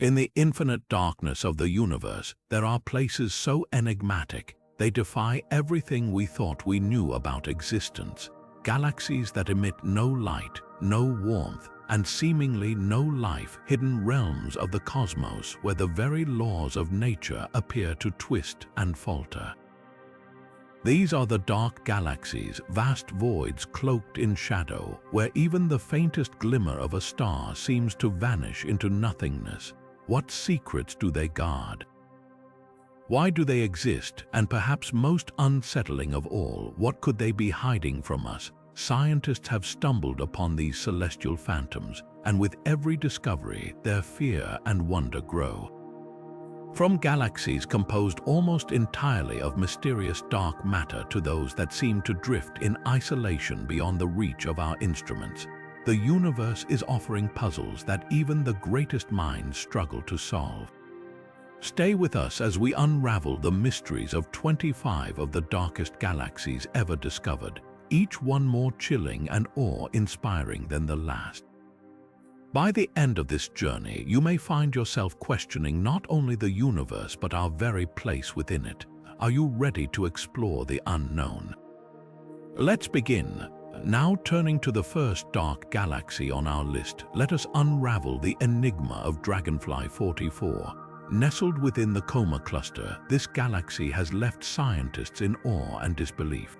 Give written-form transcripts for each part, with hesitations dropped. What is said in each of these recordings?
In the infinite darkness of the universe, there are places so enigmatic, they defy everything we thought we knew about existence. Galaxies that emit no light, no warmth, and seemingly no life, hidden realms of the cosmos where the very laws of nature appear to twist and falter. These are the dark galaxies, vast voids cloaked in shadow, where even the faintest glimmer of a star seems to vanish into nothingness. What secrets do they guard? Why do they exist? And perhaps most unsettling of all, what could they be hiding from us? Scientists have stumbled upon these celestial phantoms, and with every discovery, their fear and wonder grow. From galaxies composed almost entirely of mysterious dark matter to those that seem to drift in isolation beyond the reach of our instruments, the universe is offering puzzles that even the greatest minds struggle to solve. Stay with us as we unravel the mysteries of 25 of the darkest galaxies ever discovered, each one more chilling and awe-inspiring than the last. By the end of this journey, you may find yourself questioning not only the universe but our very place within it. Are you ready to explore the unknown? Let's begin. Now turning to the first dark galaxy on our list, let us unravel the enigma of Dragonfly 44. Nestled within the Coma Cluster, this galaxy has left scientists in awe and disbelief.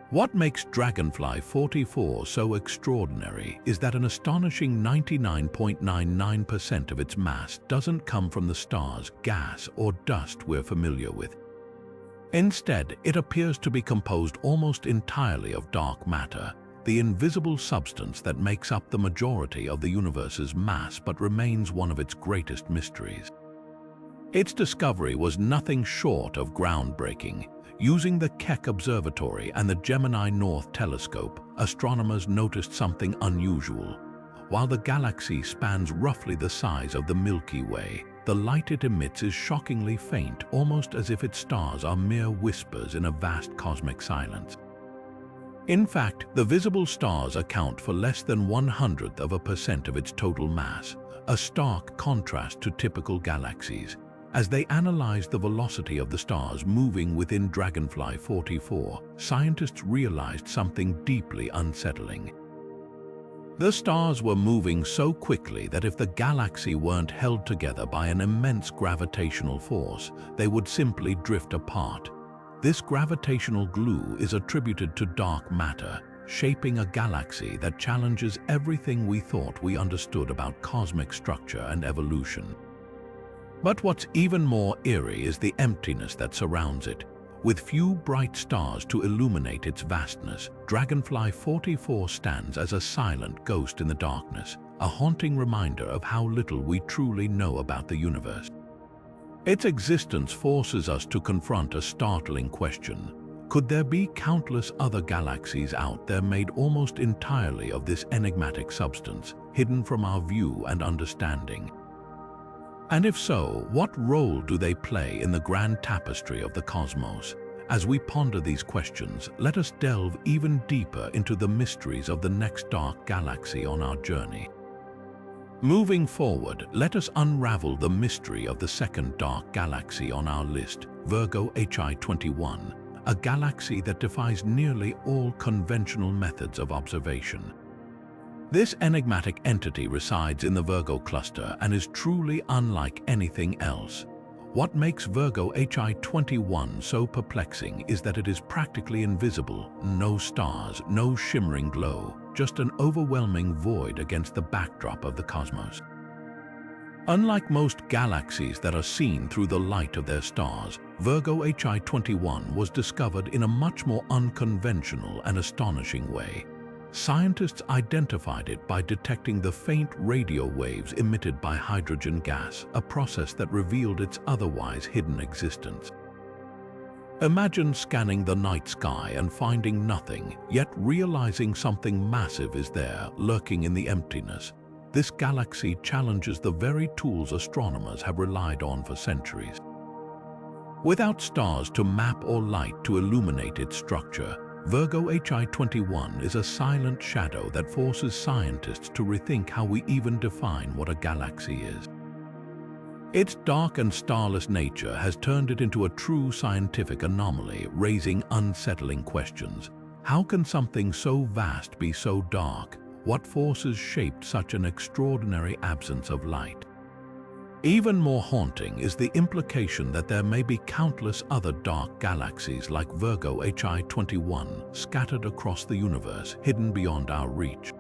What makes Dragonfly 44 so extraordinary is that an astonishing 99.99% of its mass doesn't come from the stars, gas, or dust we're familiar with. Instead, it appears to be composed almost entirely of dark matter, the invisible substance that makes up the majority of the universe's mass but remains one of its greatest mysteries. Its discovery was nothing short of groundbreaking. Using the Keck Observatory and the Gemini North Telescope, astronomers noticed something unusual. While the galaxy spans roughly the size of the Milky Way, the light it emits is shockingly faint, almost as if its stars are mere whispers in a vast cosmic silence. In fact, the visible stars account for less than 0.01% of its total mass, a stark contrast to typical galaxies. As they analyzed the velocity of the stars moving within Dragonfly 44, scientists realized something deeply unsettling. The stars were moving so quickly that if the galaxy weren't held together by an immense gravitational force, they would simply drift apart. This gravitational glue is attributed to dark matter, shaping a galaxy that challenges everything we thought we understood about cosmic structure and evolution. But what's even more eerie is the emptiness that surrounds it. With few bright stars to illuminate its vastness, Dragonfly 44 stands as a silent ghost in the darkness, a haunting reminder of how little we truly know about the universe. Its existence forces us to confront a startling question. Could there be countless other galaxies out there made almost entirely of this enigmatic substance, hidden from our view and understanding? And if so, what role do they play in the grand tapestry of the cosmos? As we ponder these questions, let us delve even deeper into the mysteries of the next dark galaxy on our journey. Moving forward, let us unravel the mystery of the second dark galaxy on our list, Virgo HI21, a galaxy that defies nearly all conventional methods of observation. This enigmatic entity resides in the Virgo cluster and is truly unlike anything else. What makes Virgo HI21 so perplexing is that it is practically invisible, no stars, no shimmering glow, just an overwhelming void against the backdrop of the cosmos. Unlike most galaxies that are seen through the light of their stars, Virgo HI21 was discovered in a much more unconventional and astonishing way. Scientists identified it by detecting the faint radio waves emitted by hydrogen gas, a process that revealed its otherwise hidden existence. Imagine scanning the night sky and finding nothing, yet realizing something massive is there, lurking in the emptiness. This galaxy challenges the very tools astronomers have relied on for centuries. Without stars to map or light to illuminate its structure, Virgo HI21 is a silent shadow that forces scientists to rethink how we even define what a galaxy is. Its dark and starless nature has turned it into a true scientific anomaly, raising unsettling questions. How can something so vast be so dark? What forces shaped such an extraordinary absence of light? Even more haunting is the implication that there may be countless other dark galaxies like Virgo HI21 scattered across the universe, hidden beyond our reach.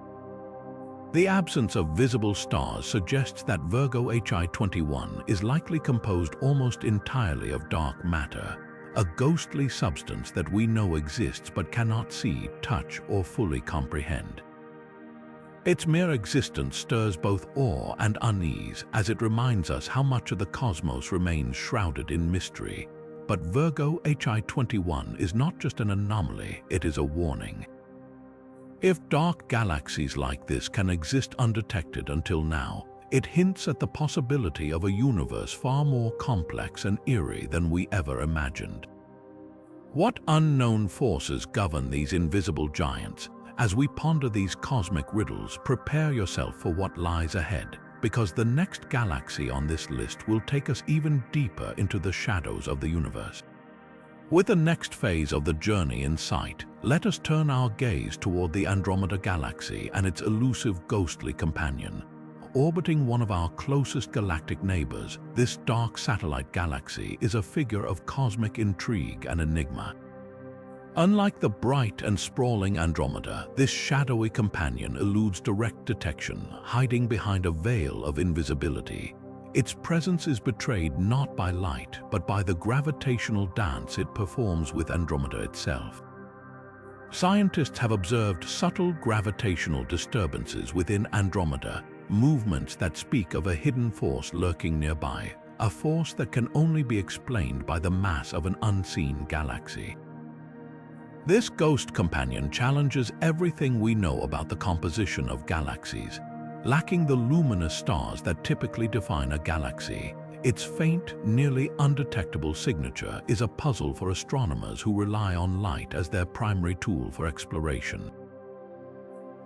The absence of visible stars suggests that Virgo HI21 is likely composed almost entirely of dark matter, a ghostly substance that we know exists but cannot see, touch, or fully comprehend. Its mere existence stirs both awe and unease, as it reminds us how much of the cosmos remains shrouded in mystery. But Virgo HI21 is not just an anomaly, it is a warning. If dark galaxies like this can exist undetected until now, it hints at the possibility of a universe far more complex and eerie than we ever imagined. What unknown forces govern these invisible giants? As we ponder these cosmic riddles, prepare yourself for what lies ahead, because the next galaxy on this list will take us even deeper into the shadows of the universe. With the next phase of the journey in sight, let us turn our gaze toward the Andromeda galaxy and its elusive ghostly companion. Orbiting one of our closest galactic neighbors, this dark satellite galaxy is a figure of cosmic intrigue and enigma. Unlike the bright and sprawling Andromeda, this shadowy companion eludes direct detection, hiding behind a veil of invisibility. Its presence is betrayed not by light, but by the gravitational dance it performs with Andromeda itself. Scientists have observed subtle gravitational disturbances within Andromeda, movements that speak of a hidden force lurking nearby, a force that can only be explained by the mass of an unseen galaxy. This ghost companion challenges everything we know about the composition of galaxies. Lacking the luminous stars that typically define a galaxy, its faint, nearly undetectable signature is a puzzle for astronomers who rely on light as their primary tool for exploration.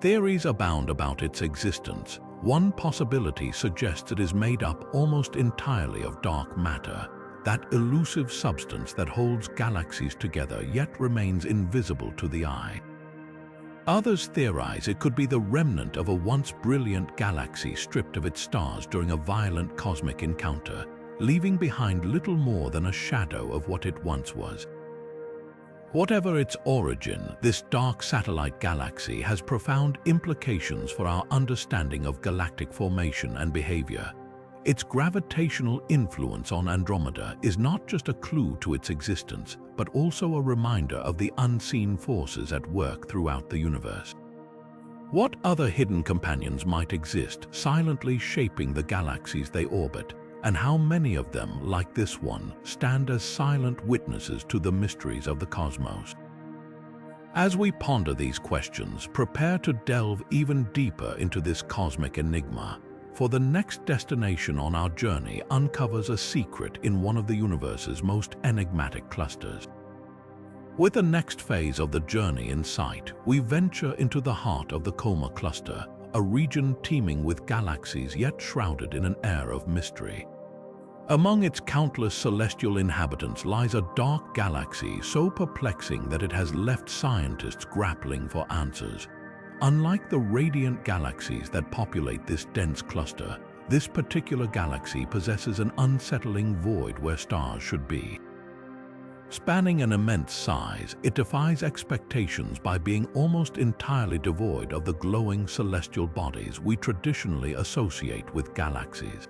Theories abound about its existence. One possibility suggests it is made up almost entirely of dark matter, that elusive substance that holds galaxies together yet remains invisible to the eye. Others theorize it could be the remnant of a once brilliant galaxy stripped of its stars during a violent cosmic encounter, leaving behind little more than a shadow of what it once was. Whatever its origin, this dark satellite galaxy has profound implications for our understanding of galactic formation and behavior. Its gravitational influence on Andromeda is not just a clue to its existence, but also a reminder of the unseen forces at work throughout the universe. What other hidden companions might exist, silently shaping the galaxies they orbit, and how many of them, like this one, stand as silent witnesses to the mysteries of the cosmos? As we ponder these questions, prepare to delve even deeper into this cosmic enigma, for the next destination on our journey uncovers a secret in one of the universe's most enigmatic clusters. With the next phase of the journey in sight, we venture into the heart of the Coma Cluster, a region teeming with galaxies yet shrouded in an air of mystery. Among its countless celestial inhabitants lies a dark galaxy so perplexing that it has left scientists grappling for answers. Unlike the radiant galaxies that populate this dense cluster, this particular galaxy possesses an unsettling void where stars should be. Spanning an immense size, it defies expectations by being almost entirely devoid of the glowing celestial bodies we traditionally associate with galaxies.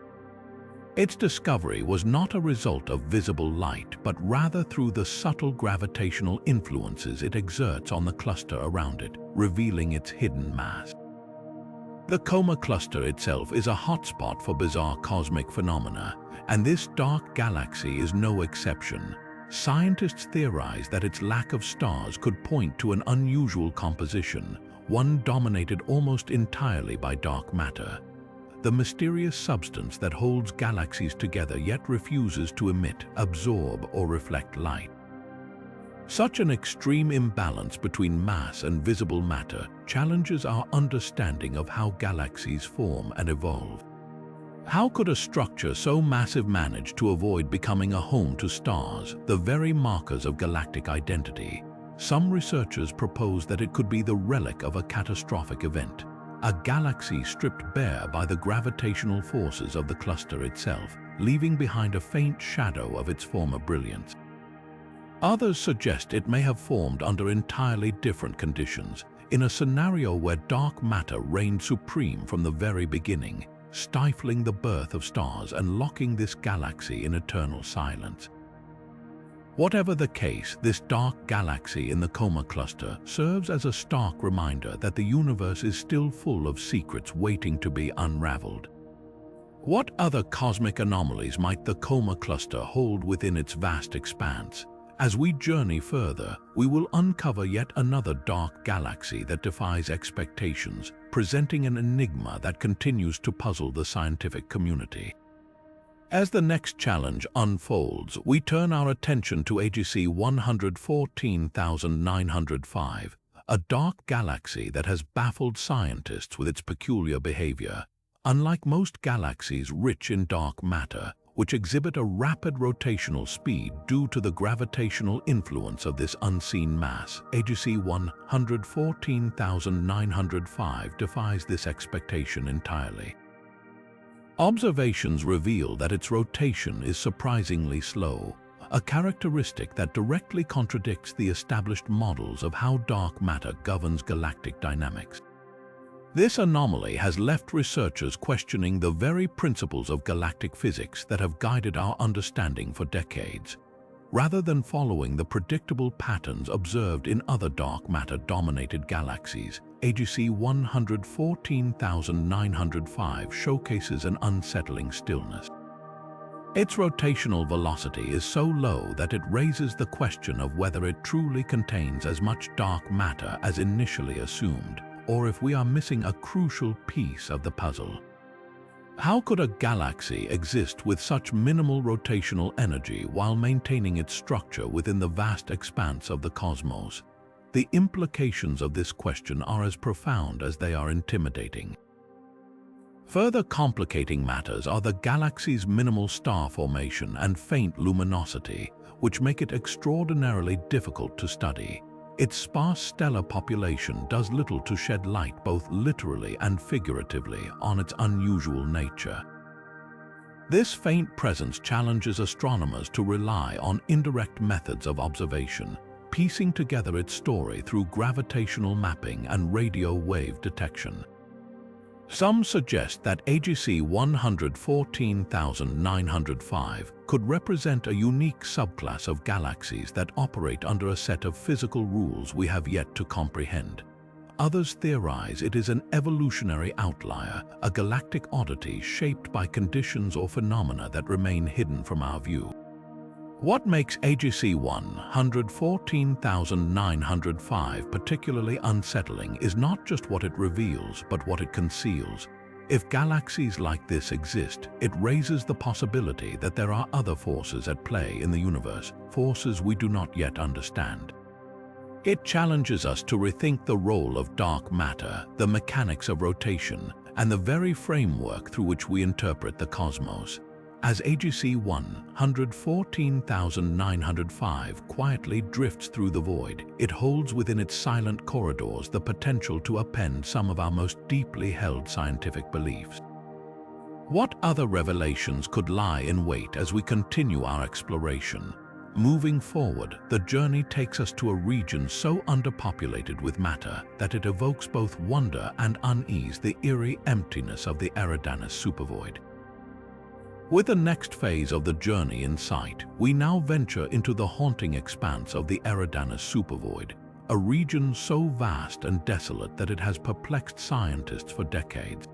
Its discovery was not a result of visible light, but rather through the subtle gravitational influences it exerts on the cluster around it, revealing its hidden mass. The Coma Cluster itself is a hotspot for bizarre cosmic phenomena, and this dark galaxy is no exception. Scientists theorize that its lack of stars could point to an unusual composition, one dominated almost entirely by dark matter. The mysterious substance that holds galaxies together yet refuses to emit, absorb, or reflect light. Such an extreme imbalance between mass and visible matter challenges our understanding of how galaxies form and evolve. How could a structure so massive manage to avoid becoming a home to stars, the very markers of galactic identity? Some researchers propose that it could be the relic of a catastrophic event, a galaxy stripped bare by the gravitational forces of the cluster itself, leaving behind a faint shadow of its former brilliance. Others suggest it may have formed under entirely different conditions, in a scenario where dark matter reigned supreme from the very beginning, stifling the birth of stars and locking this galaxy in eternal silence. Whatever the case, this dark galaxy in the Coma Cluster serves as a stark reminder that the universe is still full of secrets waiting to be unraveled. What other cosmic anomalies might the Coma Cluster hold within its vast expanse? As we journey further, we will uncover yet another dark galaxy that defies expectations, presenting an enigma that continues to puzzle the scientific community. As the next challenge unfolds, we turn our attention to AGC 114905, a dark galaxy that has baffled scientists with its peculiar behavior. Unlike most galaxies rich in dark matter, which exhibit a rapid rotational speed due to the gravitational influence of this unseen mass, AGC 114905 defies this expectation entirely. Observations reveal that its rotation is surprisingly slow, a characteristic that directly contradicts the established models of how dark matter governs galactic dynamics. This anomaly has left researchers questioning the very principles of galactic physics that have guided our understanding for decades. Rather than following the predictable patterns observed in other dark matter-dominated galaxies, AGC 114905 showcases an unsettling stillness. Its rotational velocity is so low that it raises the question of whether it truly contains as much dark matter as initially assumed, or if we are missing a crucial piece of the puzzle. How could a galaxy exist with such minimal rotational energy while maintaining its structure within the vast expanse of the cosmos? The implications of this question are as profound as they are intimidating. Further complicating matters are the galaxy's minimal star formation and faint luminosity, which make it extraordinarily difficult to study. Its sparse stellar population does little to shed light both literally and figuratively on its unusual nature. This faint presence challenges astronomers to rely on indirect methods of observation, piecing together its story through gravitational mapping and radio wave detection. Some suggest that AGC 114905 could represent a unique subclass of galaxies that operate under a set of physical rules we have yet to comprehend. Others theorize it is an evolutionary outlier, a galactic oddity shaped by conditions or phenomena that remain hidden from our view. What makes AGC 114905 particularly unsettling is not just what it reveals, but what it conceals. If galaxies like this exist, it raises the possibility that there are other forces at play in the universe, forces we do not yet understand. It challenges us to rethink the role of dark matter, the mechanics of rotation, and the very framework through which we interpret the cosmos. As AGC 114905 quietly drifts through the void, it holds within its silent corridors the potential to upend some of our most deeply held scientific beliefs. What other revelations could lie in wait as we continue our exploration? Moving forward, the journey takes us to a region so underpopulated with matter that it evokes both wonder and unease, the eerie emptiness of the Eridanus Supervoid. With the next phase of the journey in sight, we now venture into the haunting expanse of the Eridanus Supervoid, a region so vast and desolate that it has perplexed scientists for decades.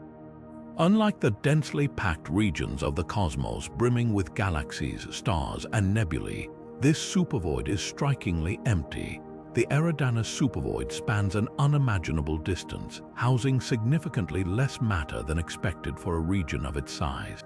Unlike the densely packed regions of the cosmos brimming with galaxies, stars, and nebulae, this supervoid is strikingly empty. The Eridanus Supervoid spans an unimaginable distance, housing significantly less matter than expected for a region of its size.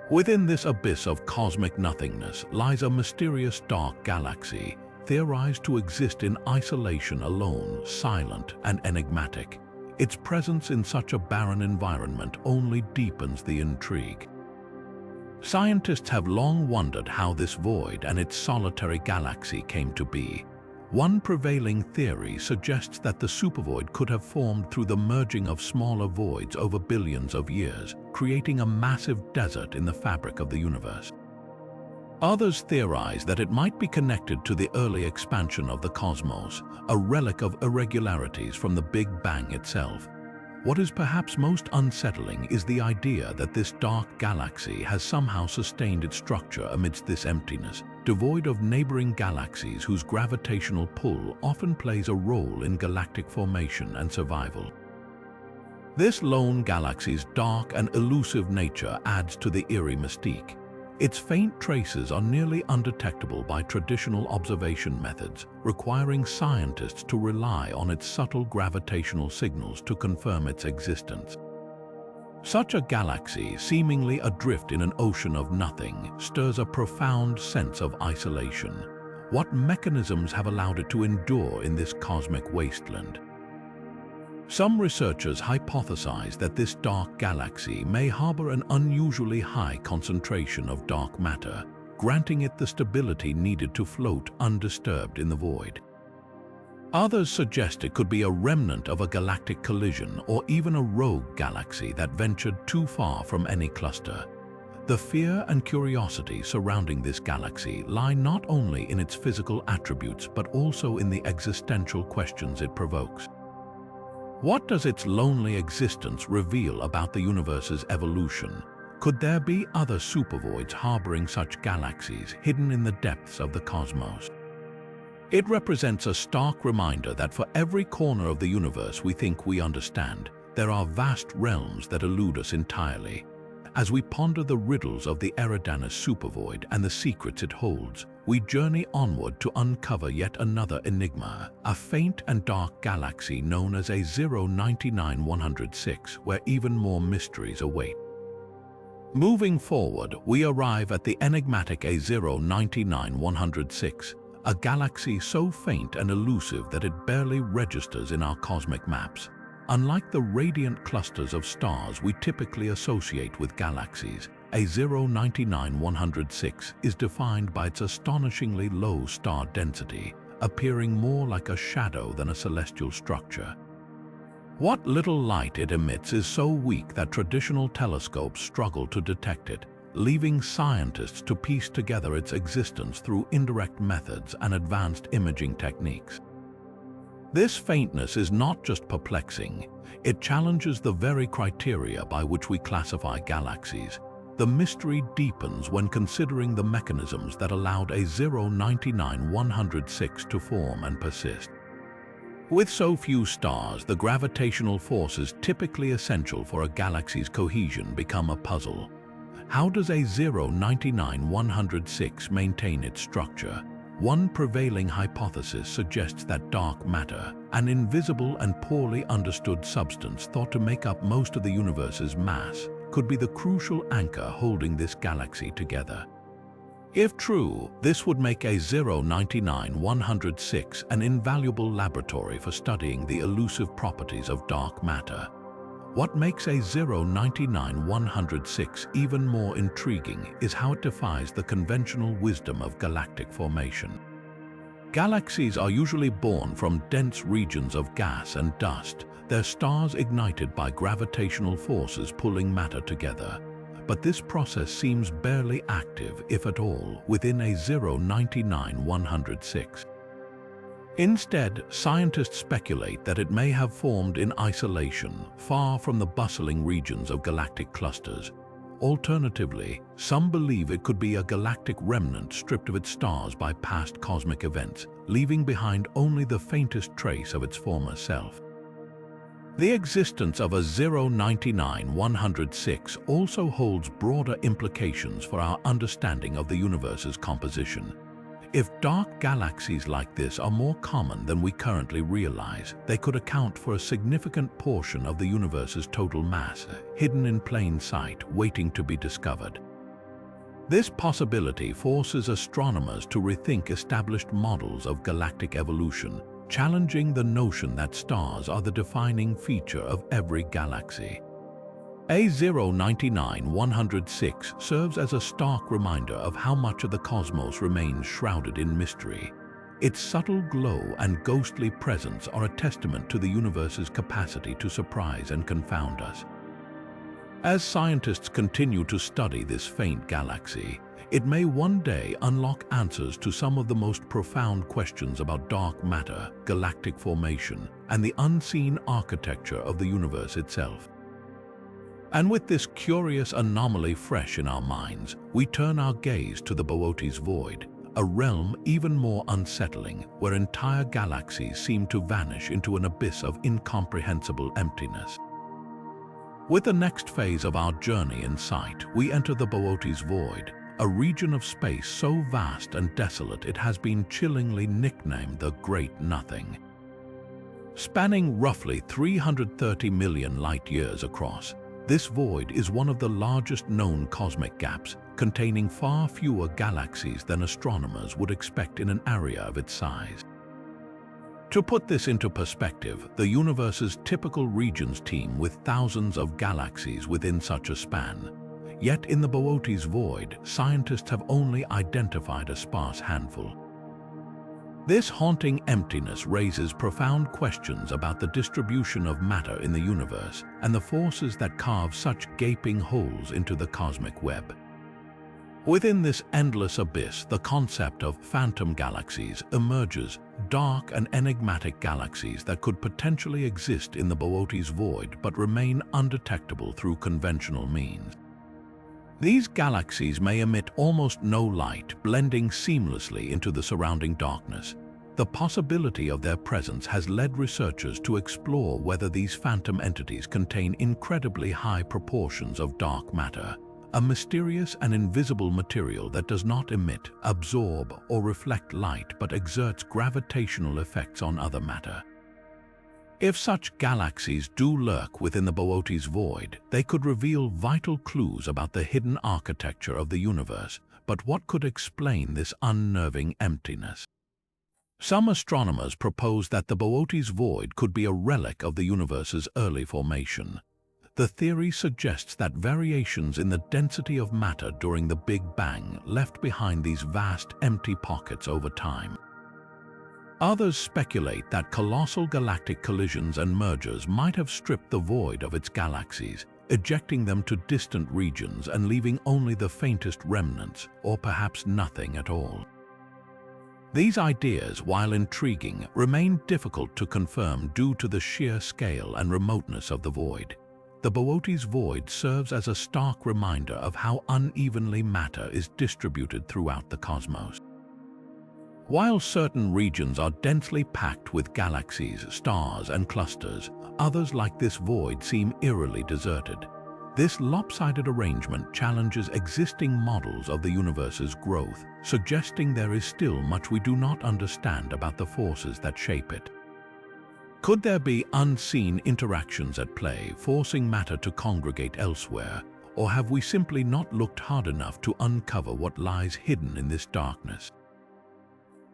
Within this abyss of cosmic nothingness lies a mysterious dark galaxy, theorized to exist in isolation alone, silent and enigmatic. its presence in such a barren environment only deepens the intrigue. Scientists have long wondered how this void and its solitary galaxy came to be. One prevailing theory suggests that the supervoid could have formed through the merging of smaller voids over billions of years, creating a massive desert in the fabric of the universe. Others theorize that it might be connected to the early expansion of the cosmos, a relic of irregularities from the Big Bang itself. What is perhaps most unsettling is the idea that this dark galaxy has somehow sustained its structure amidst this emptiness, devoid of neighboring galaxies whose gravitational pull often plays a role in galactic formation and survival. This lone galaxy's dark and elusive nature adds to the eerie mystique. Its faint traces are nearly undetectable by traditional observation methods, requiring scientists to rely on its subtle gravitational signals to confirm its existence. Such a galaxy, seemingly adrift in an ocean of nothing, stirs a profound sense of isolation. What mechanisms have allowed it to endure in this cosmic wasteland? Some researchers hypothesize that this dark galaxy may harbor an unusually high concentration of dark matter, granting it the stability needed to float undisturbed in the void. Others suggest it could be a remnant of a galactic collision or even a rogue galaxy that ventured too far from any cluster. The fear and curiosity surrounding this galaxy lie not only in its physical attributes but also in the existential questions it provokes. What does its lonely existence reveal about the universe's evolution? Could there be other supervoids harboring such galaxies hidden in the depths of the cosmos? It represents a stark reminder that for every corner of the universe we think we understand, there are vast realms that elude us entirely. As we ponder the riddles of the Eridanus Supervoid and the secrets it holds, we journey onward to uncover yet another enigma, a faint and dark galaxy known as A099106, where even more mysteries await. Moving forward, we arrive at the enigmatic A099106, a galaxy so faint and elusive that it barely registers in our cosmic maps. Unlike the radiant clusters of stars we typically associate with galaxies, A099106 is defined by its astonishingly low star density, appearing more like a shadow than a celestial structure. What little light it emits is so weak that traditional telescopes struggle to detect it, leaving scientists to piece together its existence through indirect methods and advanced imaging techniques. This faintness is not just perplexing, it challenges the very criteria by which we classify galaxies. The mystery deepens when considering the mechanisms that allowed A099106 to form and persist. With so few stars, the gravitational forces typically essential for a galaxy's cohesion become a puzzle. How does A099106 maintain its structure? One prevailing hypothesis suggests that dark matter, an invisible and poorly understood substance thought to make up most of the universe's mass, could be the crucial anchor holding this galaxy together. If true, this would make A099106 an invaluable laboratory for studying the elusive properties of dark matter. What makes A099106 even more intriguing is how it defies the conventional wisdom of galactic formation. Galaxies are usually born from dense regions of gas and dust, their stars ignited by gravitational forces pulling matter together. But this process seems barely active, if at all, within A099106. Instead, scientists speculate that it may have formed in isolation, far from the bustling regions of galactic clusters. Alternatively, some believe it could be a galactic remnant stripped of its stars by past cosmic events, leaving behind only the faintest trace of its former self. The existence of A099106 also holds broader implications for our understanding of the universe's composition. If dark galaxies like this are more common than we currently realize, they could account for a significant portion of the universe's total mass, hidden in plain sight, waiting to be discovered. This possibility forces astronomers to rethink established models of galactic evolution, challenging the notion that stars are the defining feature of every galaxy. A099106 serves as a stark reminder of how much of the cosmos remains shrouded in mystery. Its subtle glow and ghostly presence are a testament to the universe's capacity to surprise and confound us. As scientists continue to study this faint galaxy, it may one day unlock answers to some of the most profound questions about dark matter, galactic formation, and the unseen architecture of the universe itself. And with this curious anomaly fresh in our minds, we turn our gaze to the Boötes Void, a realm even more unsettling, where entire galaxies seem to vanish into an abyss of incomprehensible emptiness. With the next phase of our journey in sight, we enter the Boötes Void, a region of space so vast and desolate it has been chillingly nicknamed the Great Nothing. Spanning roughly 330 million light-years across, this void is one of the largest known cosmic gaps, containing far fewer galaxies than astronomers would expect in an area of its size. To put this into perspective, the universe's typical regions teem with thousands of galaxies within such a span. Yet in the Boötes Void, scientists have only identified a sparse handful. This haunting emptiness raises profound questions about the distribution of matter in the universe and the forces that carve such gaping holes into the cosmic web. Within this endless abyss, the concept of phantom galaxies emerges, dark and enigmatic galaxies that could potentially exist in the Boötes Void but remain undetectable through conventional means. These galaxies may emit almost no light, blending seamlessly into the surrounding darkness. The possibility of their presence has led researchers to explore whether these phantom entities contain incredibly high proportions of dark matter, a mysterious and invisible material that does not emit, absorb, or reflect light but exerts gravitational effects on other matter. If such galaxies do lurk within the Boötes Void, they could reveal vital clues about the hidden architecture of the universe. But what could explain this unnerving emptiness? Some astronomers propose that the Boötes Void could be a relic of the universe's early formation. The theory suggests that variations in the density of matter during the Big Bang left behind these vast empty pockets over time. Others speculate that colossal galactic collisions and mergers might have stripped the void of its galaxies, ejecting them to distant regions and leaving only the faintest remnants, or perhaps nothing at all. These ideas, while intriguing, remain difficult to confirm due to the sheer scale and remoteness of the void. The Boötes Void serves as a stark reminder of how unevenly matter is distributed throughout the cosmos. While certain regions are densely packed with galaxies, stars, and clusters, others like this void seem eerily deserted. This lopsided arrangement challenges existing models of the universe's growth, suggesting there is still much we do not understand about the forces that shape it. Could there be unseen interactions at play, forcing matter to congregate elsewhere, or have we simply not looked hard enough to uncover what lies hidden in this darkness?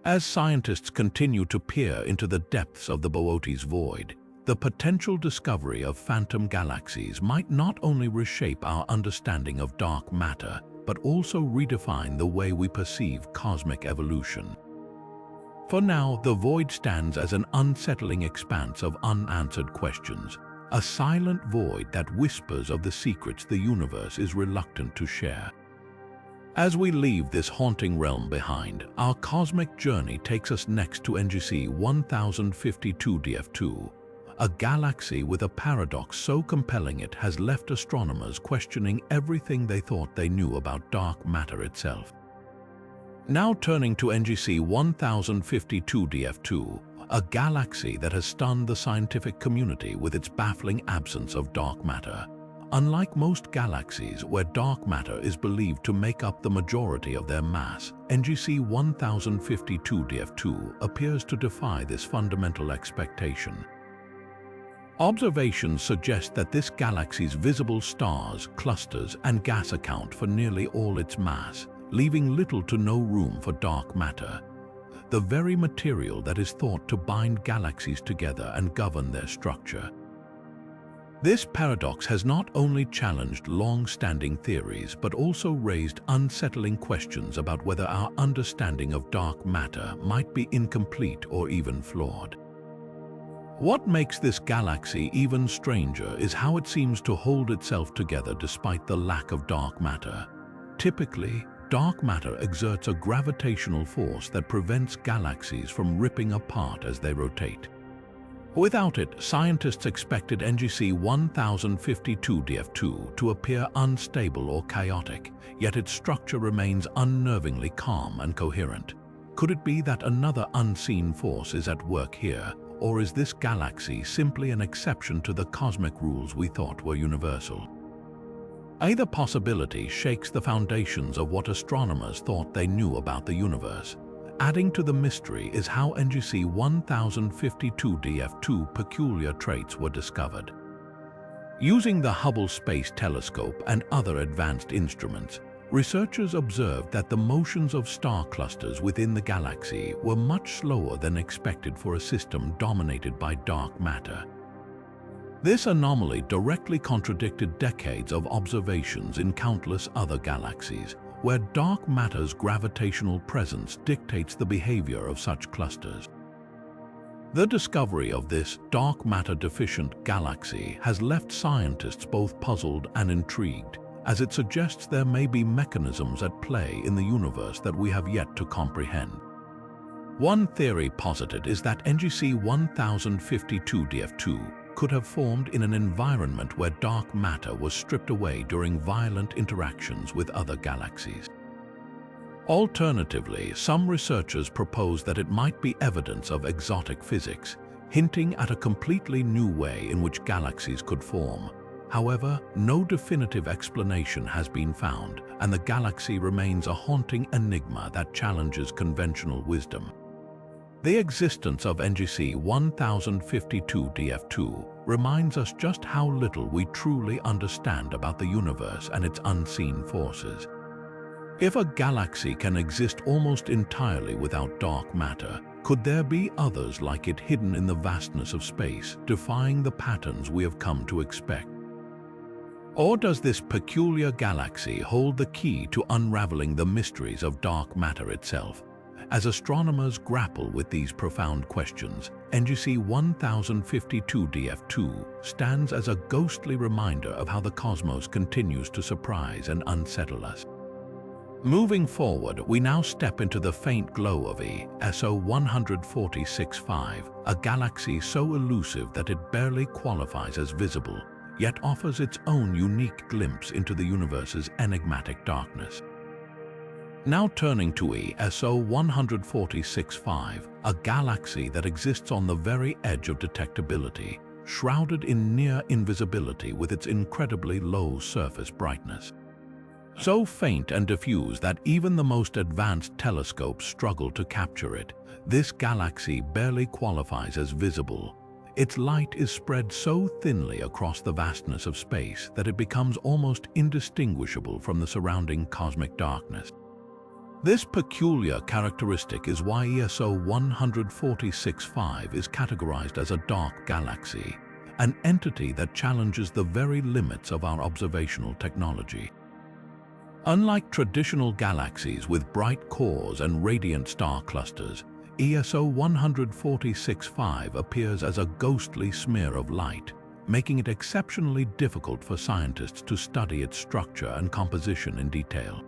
As scientists continue to peer into the depths of the Boötes Void, the potential discovery of phantom galaxies might not only reshape our understanding of dark matter, but also redefine the way we perceive cosmic evolution. For now, the void stands as an unsettling expanse of unanswered questions, a silent void that whispers of the secrets the universe is reluctant to share. As we leave this haunting realm behind, our cosmic journey takes us next to NGC 1052 DF2, a galaxy with a paradox so compelling it has left astronomers questioning everything they thought they knew about dark matter itself. Now turning to NGC 1052 DF2, a galaxy that has stunned the scientific community with its baffling absence of dark matter. Unlike most galaxies where dark matter is believed to make up the majority of their mass, NGC 1052 DF2 appears to defy this fundamental expectation. Observations suggest that this galaxy's visible stars, clusters, and gas account for nearly all its mass, leaving little to no room for dark matter. the very material that is thought to bind galaxies together and govern their structure. This paradox has not only challenged long-standing theories but also raised unsettling questions about whether our understanding of dark matter might be incomplete or even flawed. What makes this galaxy even stranger is how it seems to hold itself together despite the lack of dark matter. Typically, dark matter exerts a gravitational force that prevents galaxies from ripping apart as they rotate. Without it, scientists expected NGC 1052 DF2 to appear unstable or chaotic, yet its structure remains unnervingly calm and coherent. Could it be that another unseen force is at work here, or is this galaxy simply an exception to the cosmic rules we thought were universal? Either possibility shakes the foundations of what astronomers thought they knew about the universe. Adding to the mystery is how NGC 1052 DF2 peculiar traits were discovered. Using the Hubble Space Telescope and other advanced instruments, researchers observed that the motions of star clusters within the galaxy were much slower than expected for a system dominated by dark matter. This anomaly directly contradicted decades of observations in countless other galaxies, where dark matter's gravitational presence dictates the behavior of such clusters. The discovery of this dark matter-deficient galaxy has left scientists both puzzled and intrigued, as it suggests there may be mechanisms at play in the universe that we have yet to comprehend. One theory posited is that NGC 1052 DF2 could have formed in an environment where dark matter was stripped away during violent interactions with other galaxies. Alternatively, some researchers propose that it might be evidence of exotic physics, hinting at a completely new way in which galaxies could form. However, no definitive explanation has been found, and the galaxy remains a haunting enigma that challenges conventional wisdom. The existence of NGC 1052 DF2 reminds us just how little we truly understand about the universe and its unseen forces. If a galaxy can exist almost entirely without dark matter, could there be others like it hidden in the vastness of space, defying the patterns we have come to expect? Or does this peculiar galaxy hold the key to unraveling the mysteries of dark matter itself? As astronomers grapple with these profound questions, NGC 1052 DF2 stands as a ghostly reminder of how the cosmos continues to surprise and unsettle us. Moving forward, we now step into the faint glow of ESO 146.5, a galaxy so elusive that it barely qualifies as visible, yet offers its own unique glimpse into the universe's enigmatic darkness. Now turning to ESO 146.5, a galaxy that exists on the very edge of detectability, shrouded in near invisibility with its incredibly low surface brightness. So faint and diffuse that even the most advanced telescopes struggle to capture it, this galaxy barely qualifies as visible. Its light is spread so thinly across the vastness of space that it becomes almost indistinguishable from the surrounding cosmic darkness. This peculiar characteristic is why ESO 146.5 is categorized as a dark galaxy, an entity that challenges the very limits of our observational technology. Unlike traditional galaxies with bright cores and radiant star clusters, ESO 146.5 appears as a ghostly smear of light, making it exceptionally difficult for scientists to study its structure and composition in detail.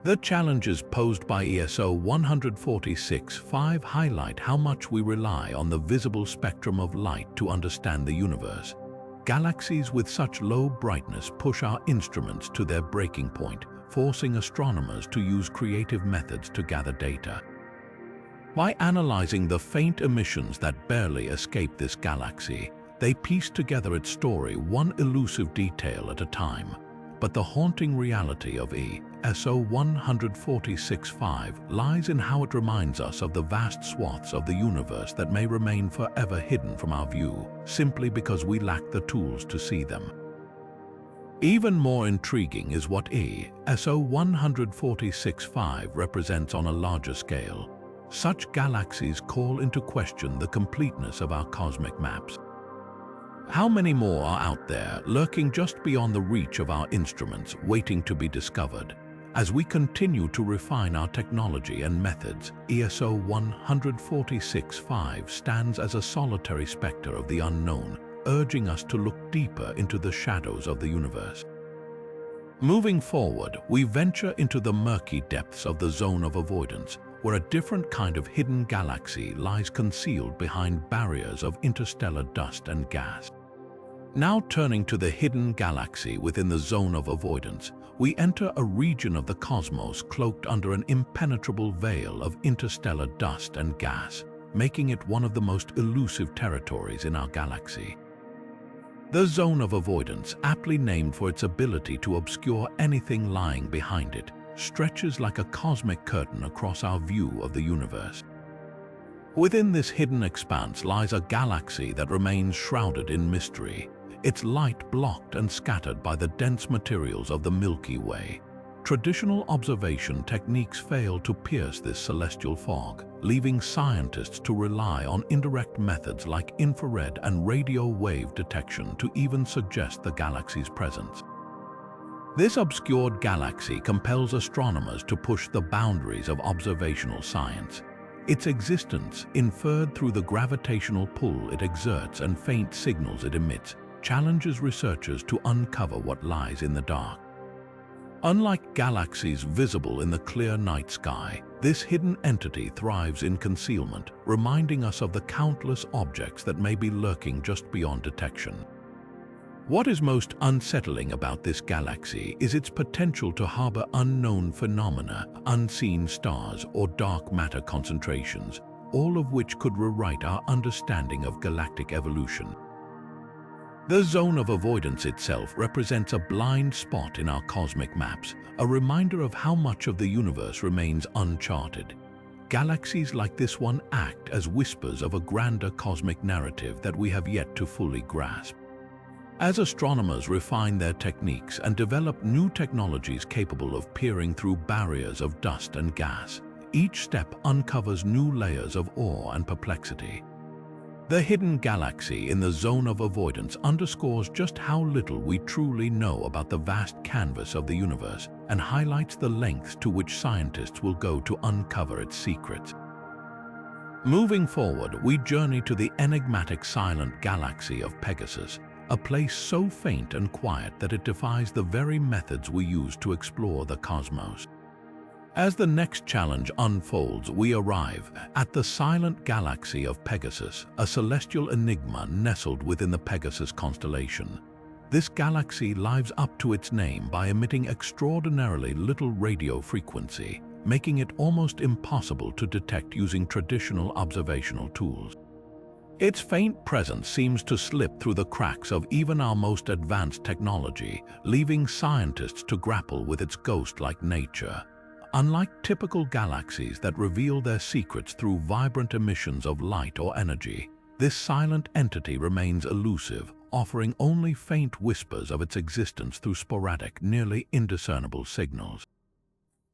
The challenges posed by ESO 146.5 highlight how much we rely on the visible spectrum of light to understand the universe. Galaxies with such low brightness push our instruments to their breaking point, forcing astronomers to use creative methods to gather data. By analyzing the faint emissions that barely escape this galaxy, they piece together its story one elusive detail at a time. But the haunting reality of ESO 146.5 lies in how it reminds us of the vast swaths of the universe that may remain forever hidden from our view, simply because we lack the tools to see them. Even more intriguing is what ESO 146.5 represents on a larger scale. Such galaxies call into question the completeness of our cosmic maps. How many more are out there, lurking just beyond the reach of our instruments, waiting to be discovered? As we continue to refine our technology and methods, ESO 146.5 stands as a solitary specter of the unknown, urging us to look deeper into the shadows of the universe. Moving forward, we venture into the murky depths of the zone of avoidance, where a different kind of hidden galaxy lies concealed behind barriers of interstellar dust and gas. Now turning to the hidden galaxy within the zone of avoidance, we enter a region of the cosmos cloaked under an impenetrable veil of interstellar dust and gas, making it one of the most elusive territories in our galaxy. The zone of avoidance, aptly named for its ability to obscure anything lying behind it, stretches like a cosmic curtain across our view of the universe. Within this hidden expanse lies a galaxy that remains shrouded in mystery, its light blocked and scattered by the dense materials of the Milky Way. Traditional observation techniques fail to pierce this celestial fog, leaving scientists to rely on indirect methods like infrared and radio wave detection to even suggest the galaxy's presence. This obscured galaxy compels astronomers to push the boundaries of observational science. Its existence, inferred through the gravitational pull it exerts and faint signals it emits, challenges researchers to uncover what lies in the dark. Unlike galaxies visible in the clear night sky, this hidden entity thrives in concealment, reminding us of the countless objects that may be lurking just beyond detection. What is most unsettling about this galaxy is its potential to harbor unknown phenomena, unseen stars, or dark matter concentrations, all of which could rewrite our understanding of galactic evolution. The zone of avoidance itself represents a blind spot in our cosmic maps, a reminder of how much of the universe remains uncharted. Galaxies like this one act as whispers of a grander cosmic narrative that we have yet to fully grasp. As astronomers refine their techniques and develop new technologies capable of peering through barriers of dust and gas, each step uncovers new layers of awe and perplexity. The hidden galaxy in the zone of avoidance underscores just how little we truly know about the vast canvas of the universe and highlights the lengths to which scientists will go to uncover its secrets. Moving forward, we journey to the enigmatic silent galaxy of Pegasus, a place so faint and quiet that it defies the very methods we use to explore the cosmos. As the next challenge unfolds, we arrive at the silent galaxy of Pegasus, a celestial enigma nestled within the Pegasus constellation. This galaxy lives up to its name by emitting extraordinarily little radio frequency, making it almost impossible to detect using traditional observational tools. Its faint presence seems to slip through the cracks of even our most advanced technology, leaving scientists to grapple with its ghost-like nature. Unlike typical galaxies that reveal their secrets through vibrant emissions of light or energy, this silent entity remains elusive, offering only faint whispers of its existence through sporadic, nearly indiscernible signals.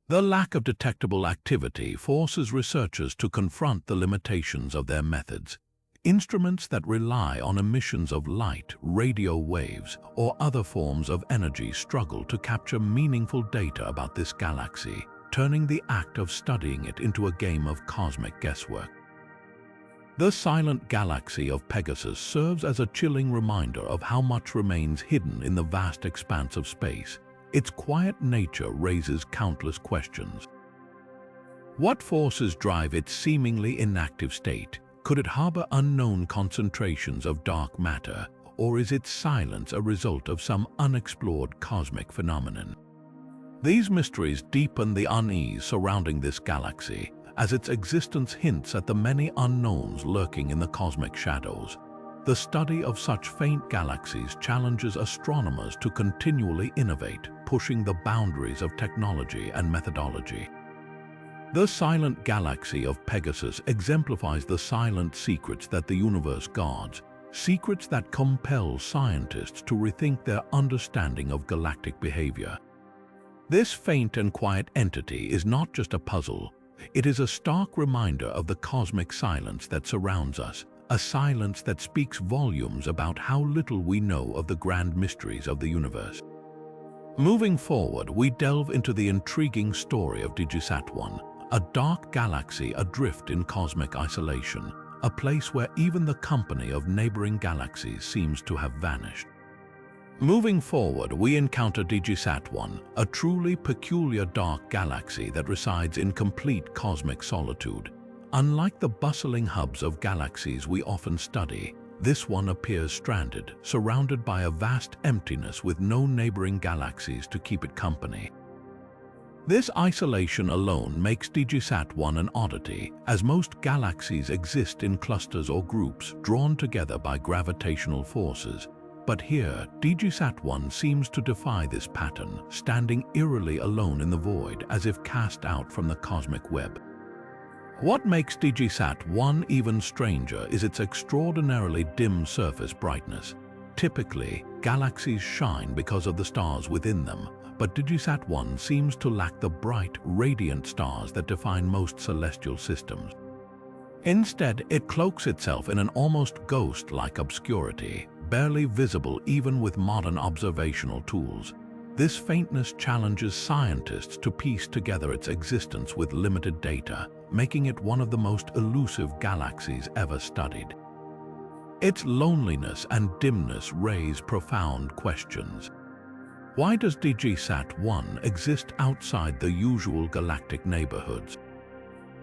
The lack of detectable activity forces researchers to confront the limitations of their methods. Instruments that rely on emissions of light, radio waves, or other forms of energy struggle to capture meaningful data about this galaxy, turning the act of studying it into a game of cosmic guesswork. The silent galaxy of Pegasus serves as a chilling reminder of how much remains hidden in the vast expanse of space. Its quiet nature raises countless questions. What forces drive its seemingly inactive state? Could it harbor unknown concentrations of dark matter, or is its silence a result of some unexplored cosmic phenomenon? These mysteries deepen the unease surrounding this galaxy, as its existence hints at the many unknowns lurking in the cosmic shadows. The study of such faint galaxies challenges astronomers to continually innovate, pushing the boundaries of technology and methodology. The silent galaxy of Pegasus exemplifies the silent secrets that the universe guards, secrets that compel scientists to rethink their understanding of galactic behavior. This faint and quiet entity is not just a puzzle, It is a stark reminder of the cosmic silence that surrounds us, a silence that speaks volumes about how little we know of the grand mysteries of the universe. Moving forward, we delve into the intriguing story of DigiSat-1, a dark galaxy adrift in cosmic isolation, a place where even the company of neighboring galaxies seems to have vanished. Moving forward, we encounter DigiSat-1, a truly peculiar dark galaxy that resides in complete cosmic solitude. Unlike the bustling hubs of galaxies we often study, this one appears stranded, surrounded by a vast emptiness with no neighboring galaxies to keep it company. This isolation alone makes DigiSat-1 an oddity, as most galaxies exist in clusters or groups drawn together by gravitational forces. But here, DigiSat-1 seems to defy this pattern, standing eerily alone in the void as if cast out from the cosmic web. What makes DigiSat-1 even stranger is its extraordinarily dim surface brightness. Typically, galaxies shine because of the stars within them, but DigiSat-1 seems to lack the bright, radiant stars that define most celestial systems. Instead, it cloaks itself in an almost ghost-like obscurity, barely visible even with modern observational tools. This faintness challenges scientists to piece together its existence with limited data, making it one of the most elusive galaxies ever studied. Its loneliness and dimness raise profound questions. Why does DigiSat-1 exist outside the usual galactic neighborhoods?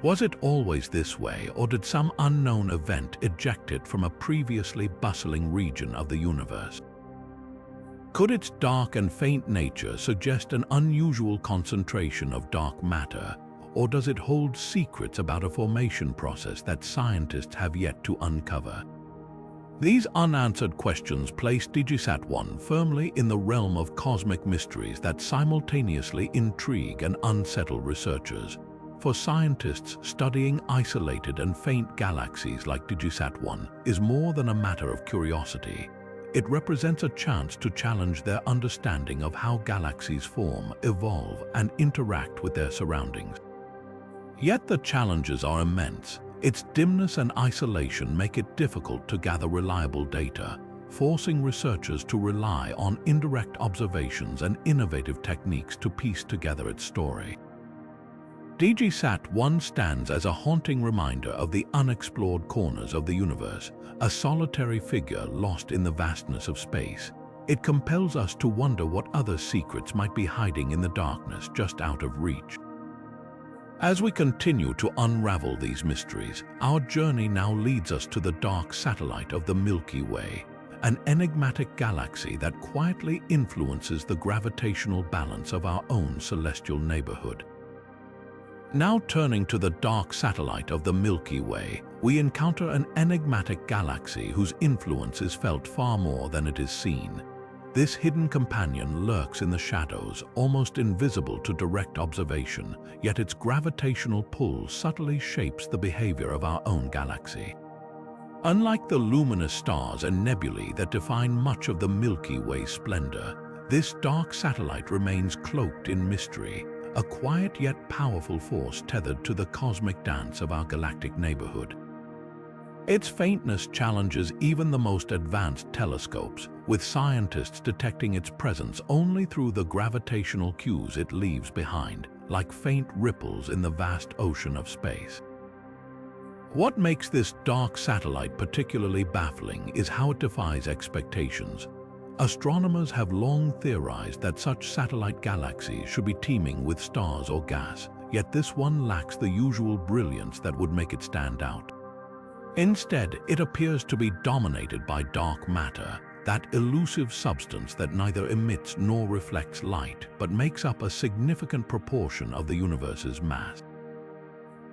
Was it always this way, or did some unknown event eject it from a previously bustling region of the universe? Could its dark and faint nature suggest an unusual concentration of dark matter, or does it hold secrets about a formation process that scientists have yet to uncover? These unanswered questions place DigiSat-1 firmly in the realm of cosmic mysteries that simultaneously intrigue and unsettle researchers. For scientists, studying isolated and faint galaxies like DigiSat-1 is more than a matter of curiosity. It represents a chance to challenge their understanding of how galaxies form, evolve, and interact with their surroundings. Yet the challenges are immense. Its dimness and isolation make it difficult to gather reliable data, forcing researchers to rely on indirect observations and innovative techniques to piece together its story. DigiSat-1 stands as a haunting reminder of the unexplored corners of the universe, a solitary figure lost in the vastness of space. It compels us to wonder what other secrets might be hiding in the darkness just out of reach. As we continue to unravel these mysteries, our journey now leads us to the dark satellite of the Milky Way, an enigmatic galaxy that quietly influences the gravitational balance of our own celestial neighborhood. Now turning to the dark satellite of the Milky Way, we encounter an enigmatic galaxy whose influence is felt far more than it is seen. This hidden companion lurks in the shadows, almost invisible to direct observation, yet its gravitational pull subtly shapes the behavior of our own galaxy. Unlike the luminous stars and nebulae that define much of the Milky Way's splendor, this dark satellite remains cloaked in mystery, a quiet yet powerful force tethered to the cosmic dance of our galactic neighborhood. Its faintness challenges even the most advanced telescopes, with scientists detecting its presence only through the gravitational cues it leaves behind, like faint ripples in the vast ocean of space. What makes this dark satellite particularly baffling is how it defies expectations. Astronomers have long theorized that such satellite galaxies should be teeming with stars or gas, yet this one lacks the usual brilliance that would make it stand out. Instead, it appears to be dominated by dark matter, that elusive substance that neither emits nor reflects light, but makes up a significant proportion of the universe's mass.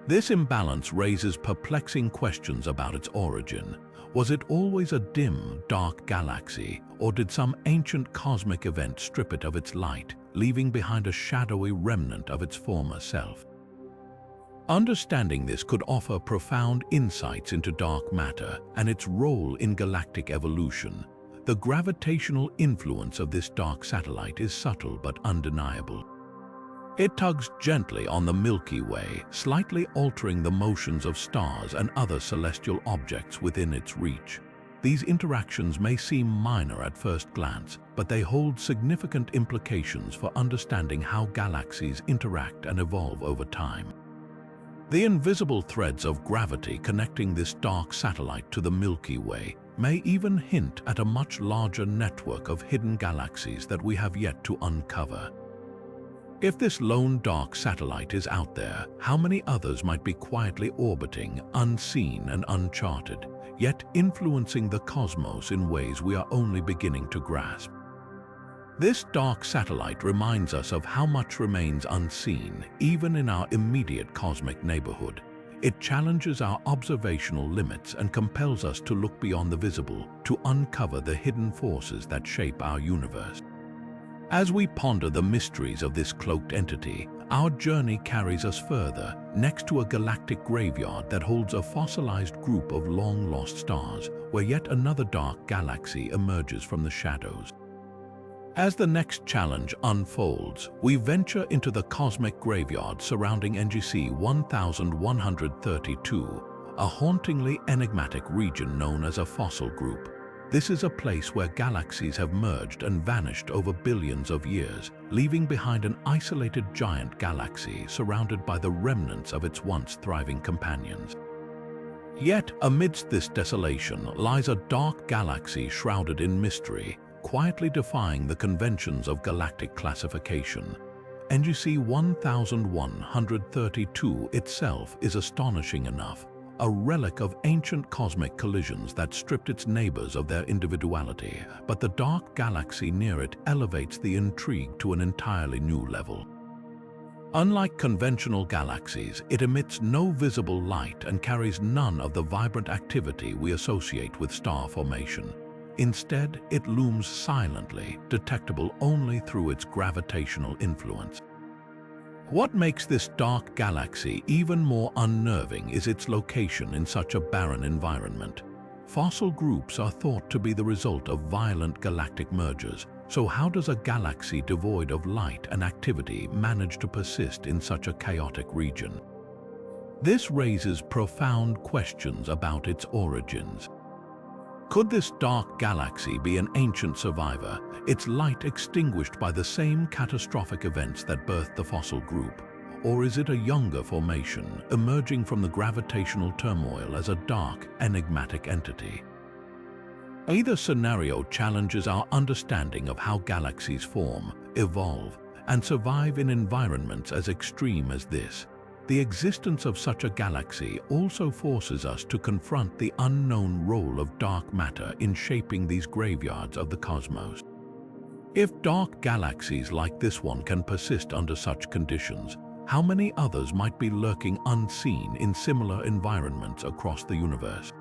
This imbalance raises perplexing questions about its origin. Was it always a dim, dark galaxy, or did some ancient cosmic event strip it of its light, leaving behind a shadowy remnant of its former self? Understanding this could offer profound insights into dark matter and its role in galactic evolution. The gravitational influence of this dark satellite is subtle but undeniable. It tugs gently on the Milky Way, slightly altering the motions of stars and other celestial objects within its reach. These interactions may seem minor at first glance, but they hold significant implications for understanding how galaxies interact and evolve over time. The invisible threads of gravity connecting this dark satellite to the Milky Way may even hint at a much larger network of hidden galaxies that we have yet to uncover. If this lone dark satellite is out there, how many others might be quietly orbiting, unseen and uncharted, yet influencing the cosmos in ways we are only beginning to grasp? This dark satellite reminds us of how much remains unseen, even in our immediate cosmic neighborhood. It challenges our observational limits and compels us to look beyond the visible, to uncover the hidden forces that shape our universe. As we ponder the mysteries of this cloaked entity, our journey carries us further, next to a galactic graveyard that holds a fossilized group of long-lost stars, where yet another dark galaxy emerges from the shadows. As the next challenge unfolds, we venture into the cosmic graveyard surrounding NGC 1132, a hauntingly enigmatic region known as a fossil group. This is a place where galaxies have merged and vanished over billions of years, leaving behind an isolated giant galaxy surrounded by the remnants of its once thriving companions. Yet, amidst this desolation lies a dark galaxy shrouded in mystery, quietly defying the conventions of galactic classification. NGC 1132 itself is astonishing enough, a relic of ancient cosmic collisions that stripped its neighbors of their individuality, but the dark galaxy near it elevates the intrigue to an entirely new level. Unlike conventional galaxies, it emits no visible light and carries none of the vibrant activity we associate with star formation. Instead, it looms silently, detectable only through its gravitational influence. What makes this dark galaxy even more unnerving is its location in such a barren environment. Fossil groups are thought to be the result of violent galactic mergers, so how does a galaxy devoid of light and activity manage to persist in such a chaotic region? This raises profound questions about its origins. Could this dark galaxy be an ancient survivor, its light extinguished by the same catastrophic events that birthed the fossil group? Or is it a younger formation, emerging from the gravitational turmoil as a dark, enigmatic entity? Either scenario challenges our understanding of how galaxies form, evolve, and survive in environments as extreme as this. The existence of such a galaxy also forces us to confront the unknown role of dark matter in shaping these graveyards of the cosmos. If dark galaxies like this one can persist under such conditions, how many others might be lurking unseen in similar environments across the universe?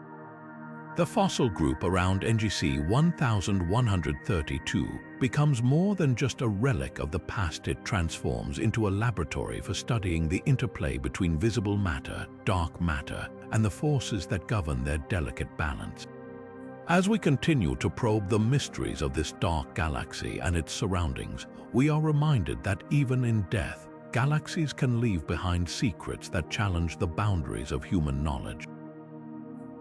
The fossil group around NGC 1132 becomes more than just a relic of the past. It transforms into a laboratory for studying the interplay between visible matter, dark matter, and the forces that govern their delicate balance. As we continue to probe the mysteries of this dark galaxy and its surroundings, we are reminded that even in death, galaxies can leave behind secrets that challenge the boundaries of human knowledge.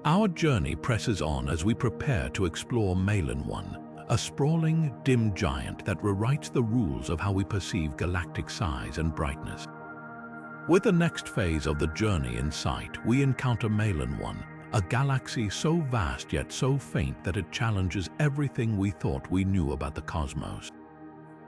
Our journey presses on as we prepare to explore Malin 1, a sprawling, dim giant that rewrites the rules of how we perceive galactic size and brightness. With the next phase of the journey in sight, we encounter Malin 1, a galaxy so vast yet so faint that it challenges everything we thought we knew about the cosmos.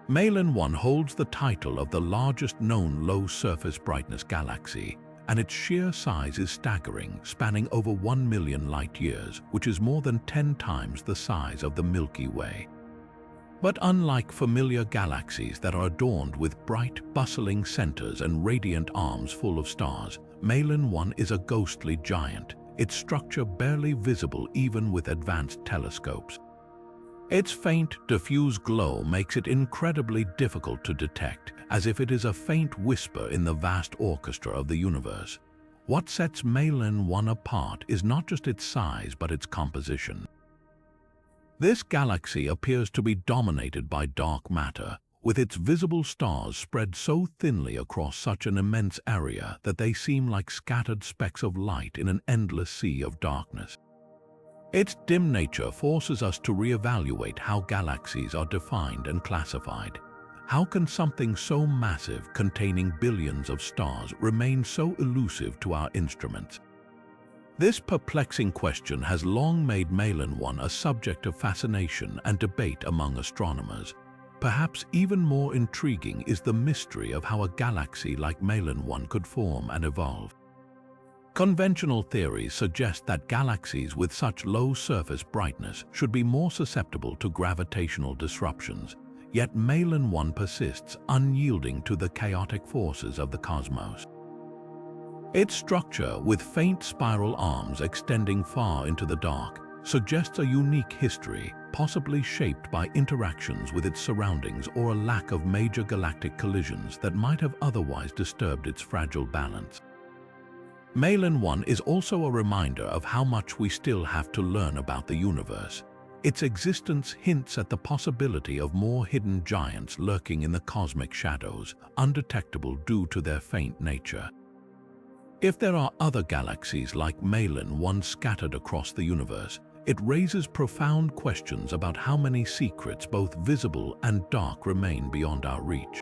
Malin 1 holds the title of the largest known low-surface brightness galaxy, and its sheer size is staggering, spanning over 1 million light-years, which is more than 10 times the size of the Milky Way. But unlike familiar galaxies that are adorned with bright, bustling centers and radiant arms full of stars, Malin 1 is a ghostly giant, its structure barely visible even with advanced telescopes. Its faint, diffuse glow makes it incredibly difficult to detect, as if it is a faint whisper in the vast orchestra of the universe. What sets Malin 1 apart is not just its size but its composition. This galaxy appears to be dominated by dark matter, with its visible stars spread so thinly across such an immense area that they seem like scattered specks of light in an endless sea of darkness. Its dim nature forces us to reevaluate how galaxies are defined and classified. How can something so massive, containing billions of stars, remain so elusive to our instruments? This perplexing question has long made Malin 1 a subject of fascination and debate among astronomers. Perhaps even more intriguing is the mystery of how a galaxy like Malin 1 could form and evolve. Conventional theories suggest that galaxies with such low surface brightness should be more susceptible to gravitational disruptions, yet Malin 1 persists, unyielding to the chaotic forces of the cosmos. Its structure, with faint spiral arms extending far into the dark, suggests a unique history, possibly shaped by interactions with its surroundings or a lack of major galactic collisions that might have otherwise disturbed its fragile balance. Malin 1 is also a reminder of how much we still have to learn about the universe. Its existence hints at the possibility of more hidden giants lurking in the cosmic shadows, undetectable due to their faint nature. If there are other galaxies like Malin 1 scattered across the universe, it raises profound questions about how many secrets, both visible and dark, remain beyond our reach.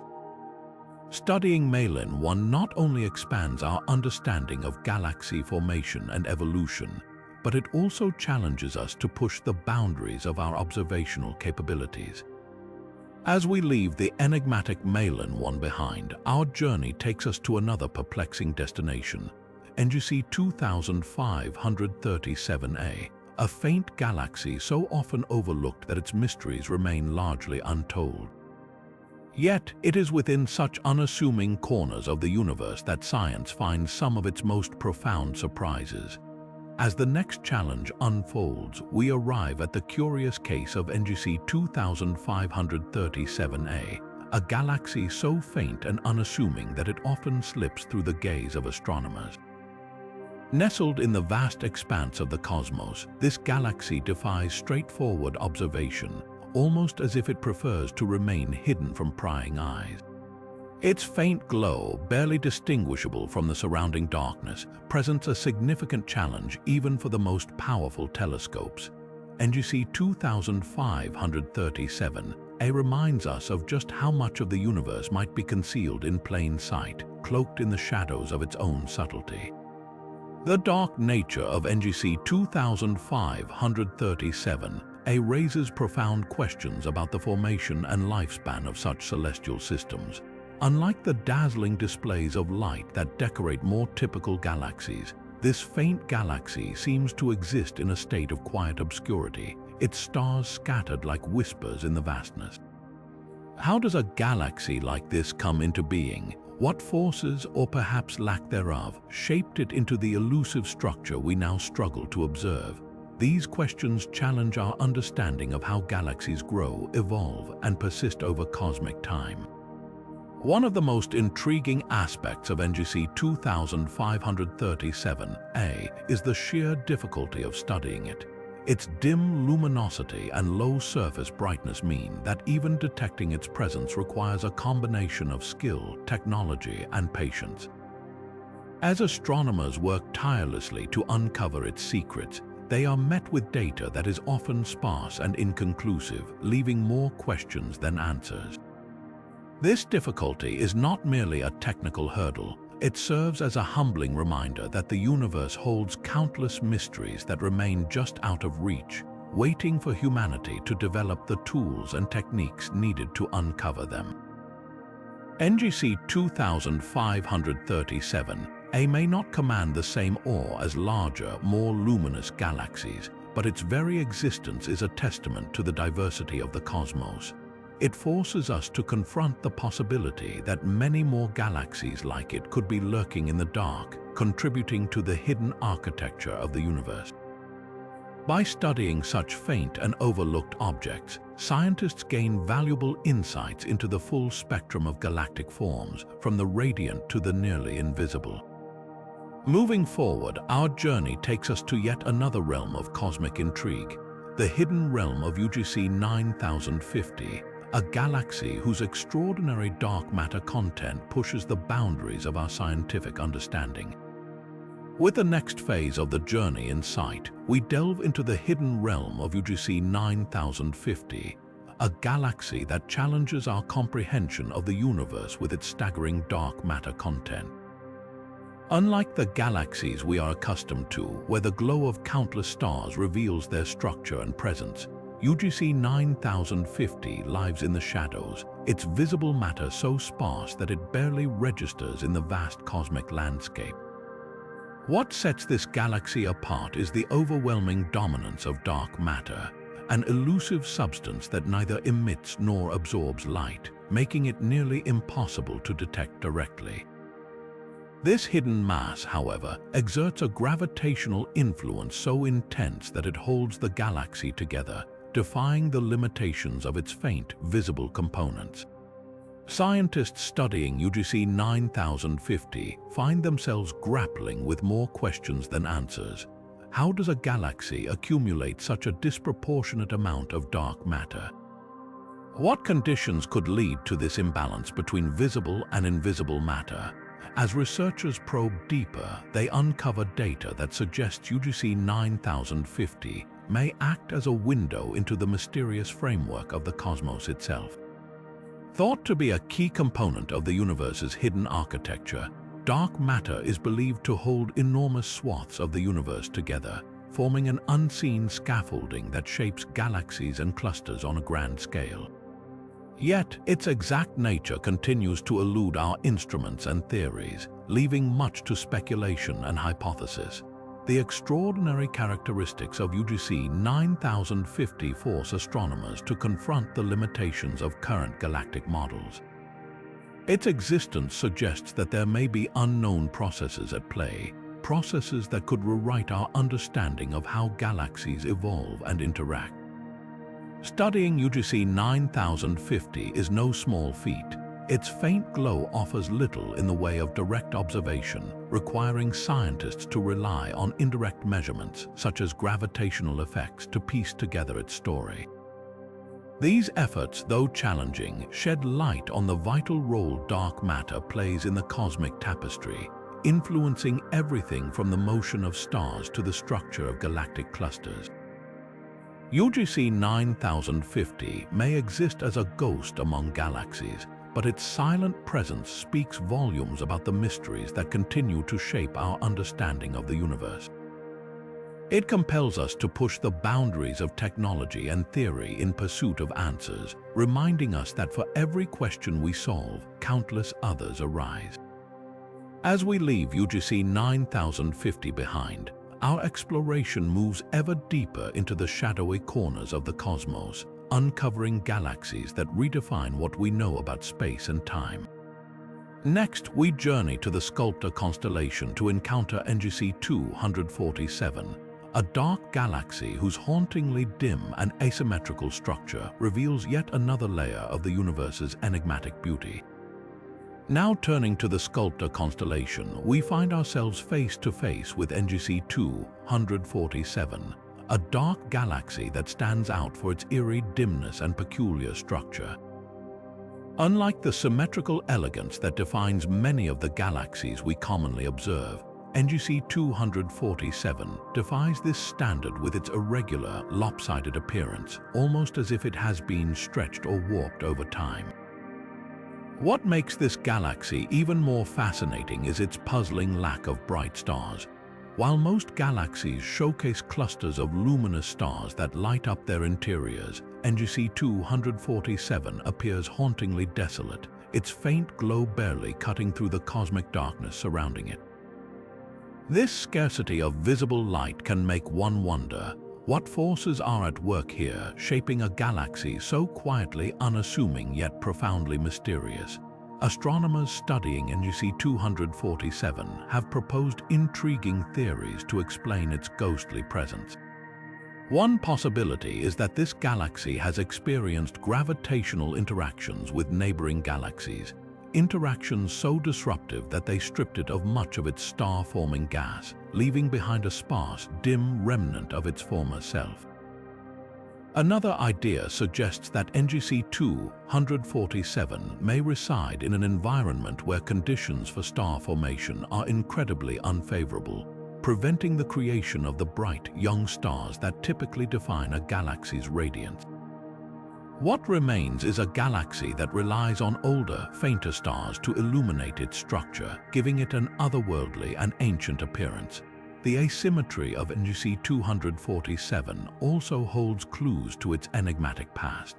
Studying Malin 1 not only expands our understanding of galaxy formation and evolution, but it also challenges us to push the boundaries of our observational capabilities. As we leave the enigmatic Malin 1 behind, our journey takes us to another perplexing destination, NGC 2537a, a faint galaxy so often overlooked that its mysteries remain largely untold. Yet, it is within such unassuming corners of the universe that science finds some of its most profound surprises. As the next challenge unfolds, we arrive at the curious case of NGC 2537a, a galaxy so faint and unassuming that it often slips through the gaze of astronomers. Nestled in the vast expanse of the cosmos, this galaxy defies straightforward observation, almost as if it prefers to remain hidden from prying eyes. Its faint glow, barely distinguishable from the surrounding darkness, presents a significant challenge even for the most powerful telescopes. NGC 2537a reminds us of just how much of the universe might be concealed in plain sight, cloaked in the shadows of its own subtlety. The dark nature of NGC 2537a raises profound questions about the formation and lifespan of such celestial systems. Unlike the dazzling displays of light that decorate more typical galaxies, this faint galaxy seems to exist in a state of quiet obscurity, its stars scattered like whispers in the vastness. How does a galaxy like this come into being? What forces, or perhaps lack thereof, shaped it into the elusive structure we now struggle to observe? These questions challenge our understanding of how galaxies grow, evolve, and persist over cosmic time. One of the most intriguing aspects of NGC 2537a is the sheer difficulty of studying it. Its dim luminosity and low surface brightness mean that even detecting its presence requires a combination of skill, technology, and patience. As astronomers work tirelessly to uncover its secrets, they are met with data that is often sparse and inconclusive, leaving more questions than answers. This difficulty is not merely a technical hurdle, it serves as a humbling reminder that the universe holds countless mysteries that remain just out of reach, waiting for humanity to develop the tools and techniques needed to uncover them. NGC 2537a may not command the same awe as larger, more luminous galaxies, but its very existence is a testament to the diversity of the cosmos. It forces us to confront the possibility that many more galaxies like it could be lurking in the dark, contributing to the hidden architecture of the universe. By studying such faint and overlooked objects, scientists gain valuable insights into the full spectrum of galactic forms, from the radiant to the nearly invisible. Moving forward, our journey takes us to yet another realm of cosmic intrigue, the hidden realm of UGC 9050, a galaxy whose extraordinary dark matter content pushes the boundaries of our scientific understanding. With the next phase of the journey in sight, we delve into the hidden realm of UGC 9050, a galaxy that challenges our comprehension of the universe with its staggering dark matter content. Unlike the galaxies we are accustomed to, where the glow of countless stars reveals their structure and presence, UGC 9050 lives in the shadows, its visible matter so sparse that it barely registers in the vast cosmic landscape. What sets this galaxy apart is the overwhelming dominance of dark matter, an elusive substance that neither emits nor absorbs light, making it nearly impossible to detect directly. This hidden mass, however, exerts a gravitational influence so intense that it holds the galaxy together, defying the limitations of its faint, visible components. Scientists studying UGC 9050 find themselves grappling with more questions than answers. How does a galaxy accumulate such a disproportionate amount of dark matter? What conditions could lead to this imbalance between visible and invisible matter? As researchers probe deeper, they uncover data that suggests UGC 9050 may act as a window into the mysterious framework of the cosmos itself. Thought to be a key component of the universe's hidden architecture, dark matter is believed to hold enormous swaths of the universe together, forming an unseen scaffolding that shapes galaxies and clusters on a grand scale. Yet, its exact nature continues to elude our instruments and theories, leaving much to speculation and hypothesis. The extraordinary characteristics of UGC 9050 force astronomers to confront the limitations of current galactic models. Its existence suggests that there may be unknown processes at play, processes that could rewrite our understanding of how galaxies evolve and interact. Studying UGC 9050 is no small feat. Its faint glow offers little in the way of direct observation, requiring scientists to rely on indirect measurements, such as gravitational effects, to piece together its story. These efforts, though challenging, shed light on the vital role dark matter plays in the cosmic tapestry, influencing everything from the motion of stars to the structure of galactic clusters. UGC 9050 may exist as a ghost among galaxies, but its silent presence speaks volumes about the mysteries that continue to shape our understanding of the universe. It compels us to push the boundaries of technology and theory in pursuit of answers, reminding us that for every question we solve, countless others arise. As we leave UGC 9050 behind, our exploration moves ever deeper into the shadowy corners of the cosmos, uncovering galaxies that redefine what we know about space and time. Next, we journey to the Sculptor constellation to encounter NGC 247, a dark galaxy whose hauntingly dim and asymmetrical structure reveals yet another layer of the universe's enigmatic beauty. Now turning to the Sculptor constellation, we find ourselves face to face with NGC 247, a dark galaxy that stands out for its eerie dimness and peculiar structure. Unlike the symmetrical elegance that defines many of the galaxies we commonly observe, NGC 247 defies this standard with its irregular, lopsided appearance, almost as if it has been stretched or warped over time. What makes this galaxy even more fascinating is its puzzling lack of bright stars. While most galaxies showcase clusters of luminous stars that light up their interiors, NGC 247 appears hauntingly desolate, its faint glow barely cutting through the cosmic darkness surrounding it. This scarcity of visible light can make one wonder, what forces are at work here, shaping a galaxy so quietly unassuming yet profoundly mysterious? Astronomers studying NGC 247 have proposed intriguing theories to explain its ghostly presence. One possibility is that this galaxy has experienced gravitational interactions with neighboring galaxies, interactions so disruptive that they stripped it of much of its star-forming gas, leaving behind a sparse, dim remnant of its former self. Another idea suggests that NGC 247 may reside in an environment where conditions for star formation are incredibly unfavorable, preventing the creation of the bright, young stars that typically define a galaxy's radiance. What remains is a galaxy that relies on older, fainter stars to illuminate its structure, giving it an otherworldly and ancient appearance. The asymmetry of NGC 247 also holds clues to its enigmatic past.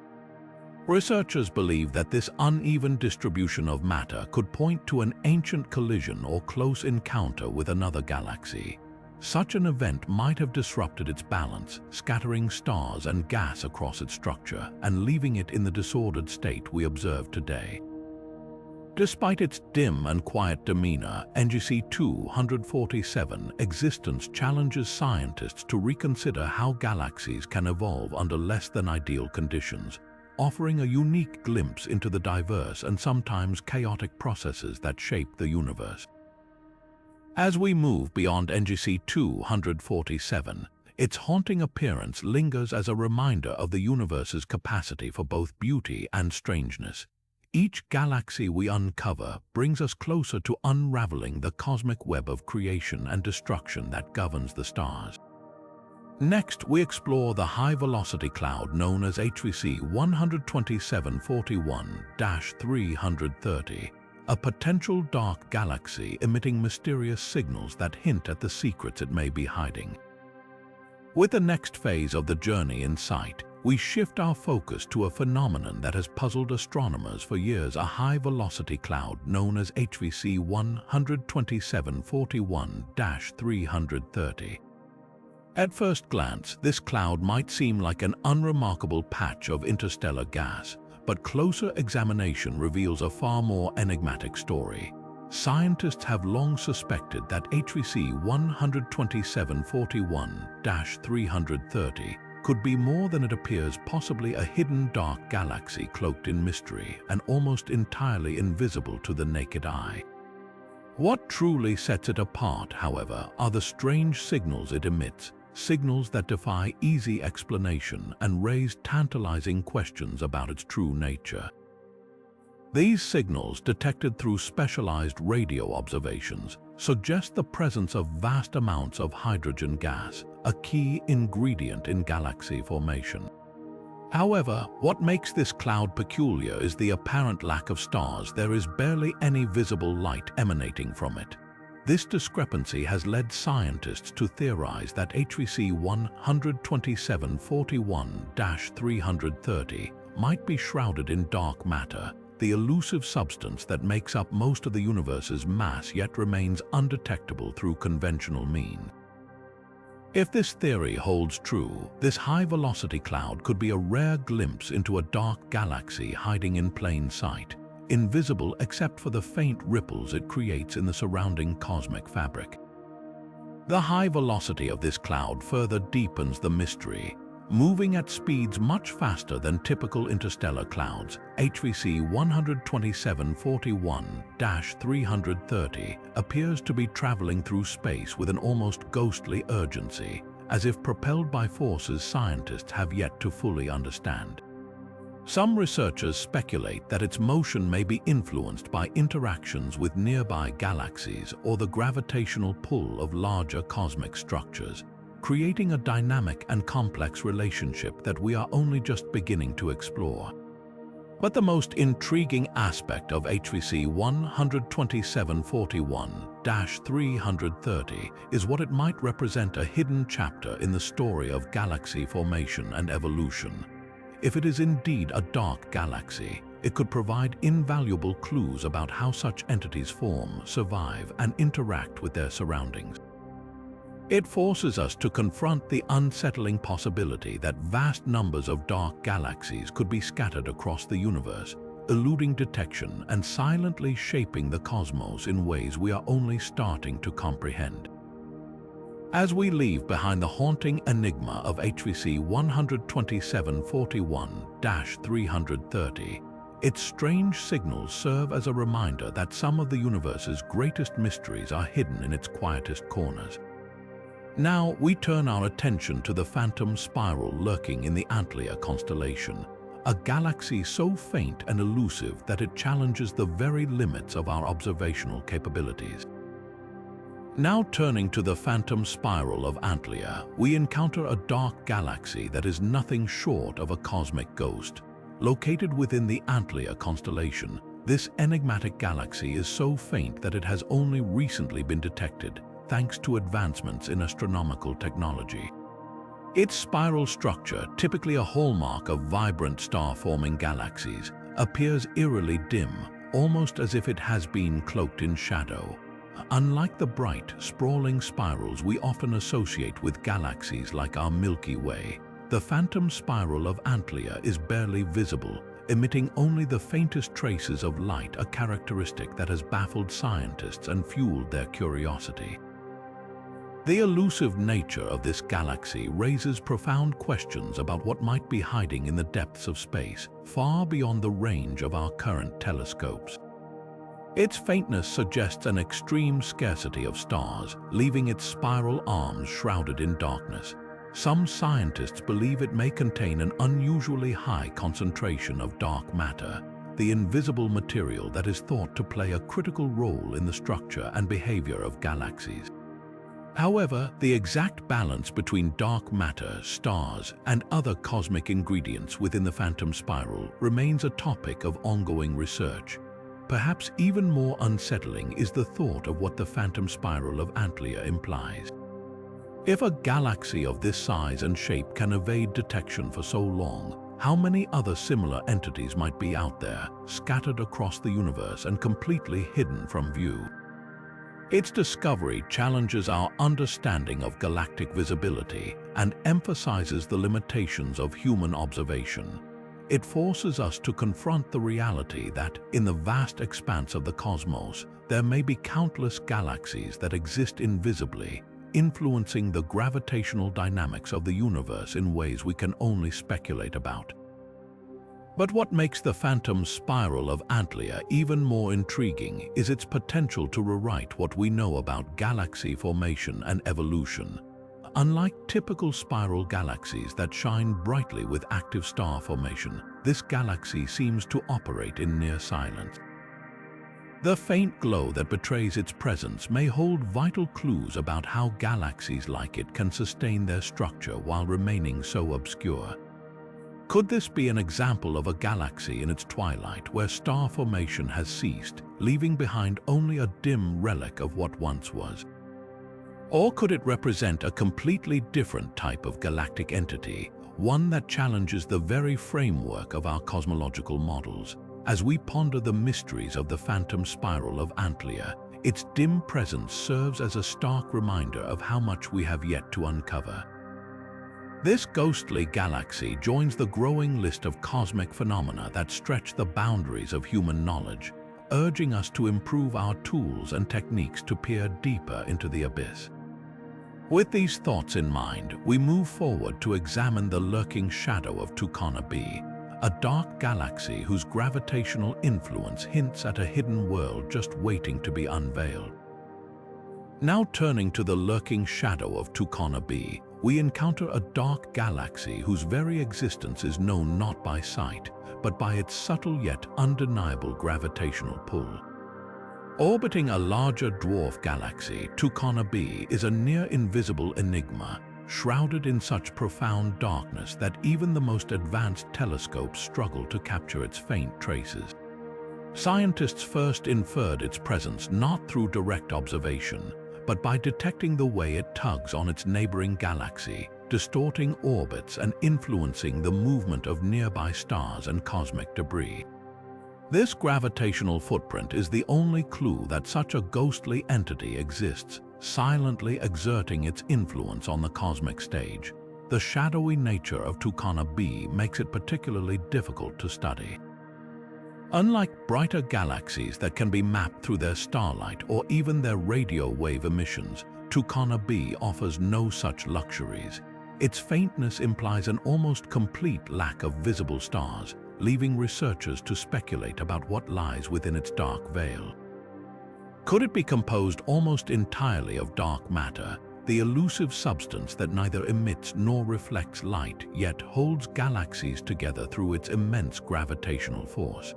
Researchers believe that this uneven distribution of matter could point to an ancient collision or close encounter with another galaxy. Such an event might have disrupted its balance, scattering stars and gas across its structure and leaving it in the disordered state we observe today. Despite its dim and quiet demeanor, NGC 247's existence challenges scientists to reconsider how galaxies can evolve under less than ideal conditions, offering a unique glimpse into the diverse and sometimes chaotic processes that shape the universe. As we move beyond NGC 247, its haunting appearance lingers as a reminder of the universe's capacity for both beauty and strangeness. Each galaxy we uncover brings us closer to unraveling the cosmic web of creation and destruction that governs the stars. Next, we explore the high-velocity cloud known as HVC 12741-330, a potential dark galaxy emitting mysterious signals that hint at the secrets it may be hiding. With the next phase of the journey in sight, we shift our focus to a phenomenon that has puzzled astronomers for years: a high-velocity cloud known as HVC 12741-330. At first glance, this cloud might seem like an unremarkable patch of interstellar gas, but closer examination reveals a far more enigmatic story. Scientists have long suspected that HVC 12741-330 could be more than it appears, possibly a hidden dark galaxy cloaked in mystery and almost entirely invisible to the naked eye. What truly sets it apart, however, are the strange signals it emits, signals that defy easy explanation and raise tantalizing questions about its true nature. These signals, detected through specialized radio observations, suggest the presence of vast amounts of hydrogen gas, a key ingredient in galaxy formation. However, what makes this cloud peculiar is the apparent lack of stars. There is barely any visible light emanating from it. This discrepancy has led scientists to theorize that HVC 12741-330 might be shrouded in dark matter, the elusive substance that makes up most of the universe's mass yet remains undetectable through conventional means. If this theory holds true, this high-velocity cloud could be a rare glimpse into a dark galaxy hiding in plain sight, invisible except for the faint ripples it creates in the surrounding cosmic fabric. The high velocity of this cloud further deepens the mystery. Moving at speeds much faster than typical interstellar clouds, HVC 12741-330 appears to be traveling through space with an almost ghostly urgency, as if propelled by forces scientists have yet to fully understand. Some researchers speculate that its motion may be influenced by interactions with nearby galaxies or the gravitational pull of larger cosmic structures, creating a dynamic and complex relationship that we are only just beginning to explore. But the most intriguing aspect of HVC 12741-330 is what it might represent: a hidden chapter in the story of galaxy formation and evolution. If it is indeed a dark galaxy, it could provide invaluable clues about how such entities form, survive, and interact with their surroundings. It forces us to confront the unsettling possibility that vast numbers of dark galaxies could be scattered across the universe, eluding detection and silently shaping the cosmos in ways we are only starting to comprehend. As we leave behind the haunting enigma of HVC 12741-330, its strange signals serve as a reminder that some of the universe's greatest mysteries are hidden in its quietest corners. Now we turn our attention to the phantom spiral lurking in the Antlia constellation, a galaxy so faint and elusive that it challenges the very limits of our observational capabilities. Now turning to the phantom spiral of Antlia, we encounter a dark galaxy that is nothing short of a cosmic ghost. Located within the Antlia constellation, this enigmatic galaxy is so faint that it has only recently been detected, thanks to advancements in astronomical technology. Its spiral structure, typically a hallmark of vibrant star-forming galaxies, appears eerily dim, almost as if it has been cloaked in shadow. Unlike the bright, sprawling spirals we often associate with galaxies like our Milky Way, the phantom spiral of Antlia is barely visible, emitting only the faintest traces of light, a characteristic that has baffled scientists and fueled their curiosity. The elusive nature of this galaxy raises profound questions about what might be hiding in the depths of space, far beyond the range of our current telescopes. Its faintness suggests an extreme scarcity of stars, leaving its spiral arms shrouded in darkness. Some scientists believe it may contain an unusually high concentration of dark matter, the invisible material that is thought to play a critical role in the structure and behavior of galaxies. However, the exact balance between dark matter, stars, and other cosmic ingredients within the phantom spiral remains a topic of ongoing research. Perhaps even more unsettling is the thought of what the phantom spiral of Antlia implies. If a galaxy of this size and shape can evade detection for so long, how many other similar entities might be out there, scattered across the universe and completely hidden from view? Its discovery challenges our understanding of galactic visibility and emphasizes the limitations of human observation. It forces us to confront the reality that, in the vast expanse of the cosmos, there may be countless galaxies that exist invisibly, influencing the gravitational dynamics of the universe in ways we can only speculate about. But what makes the phantom spiral of Antlia even more intriguing is its potential to rewrite what we know about galaxy formation and evolution. Unlike typical spiral galaxies that shine brightly with active star formation, this galaxy seems to operate in near silence. The faint glow that betrays its presence may hold vital clues about how galaxies like it can sustain their structure while remaining so obscure. Could this be an example of a galaxy in its twilight where star formation has ceased, leaving behind only a dim relic of what once was? Or could it represent a completely different type of galactic entity, one that challenges the very framework of our cosmological models? As we ponder the mysteries of the phantom spiral of Antlia, its dim presence serves as a stark reminder of how much we have yet to uncover. This ghostly galaxy joins the growing list of cosmic phenomena that stretch the boundaries of human knowledge, urging us to improve our tools and techniques to peer deeper into the abyss. With these thoughts in mind, we move forward to examine the lurking shadow of Tucana b, a dark galaxy whose gravitational influence hints at a hidden world just waiting to be unveiled. Now turning to the lurking shadow of Tucana b, we encounter a dark galaxy whose very existence is known not by sight, but by its subtle yet undeniable gravitational pull. Orbiting a larger dwarf galaxy, Tucana b is a near-invisible enigma, shrouded in such profound darkness that even the most advanced telescopes struggle to capture its faint traces. Scientists first inferred its presence not through direct observation, but by detecting the way it tugs on its neighboring galaxy, distorting orbits and influencing the movement of nearby stars and cosmic debris. This gravitational footprint is the only clue that such a ghostly entity exists, silently exerting its influence on the cosmic stage. The shadowy nature of Tucana b makes it particularly difficult to study. Unlike brighter galaxies that can be mapped through their starlight or even their radio wave emissions, Tucana b offers no such luxuries. Its faintness implies an almost complete lack of visible stars, leaving researchers to speculate about what lies within its dark veil. Could it be composed almost entirely of dark matter, the elusive substance that neither emits nor reflects light, yet holds galaxies together through its immense gravitational force?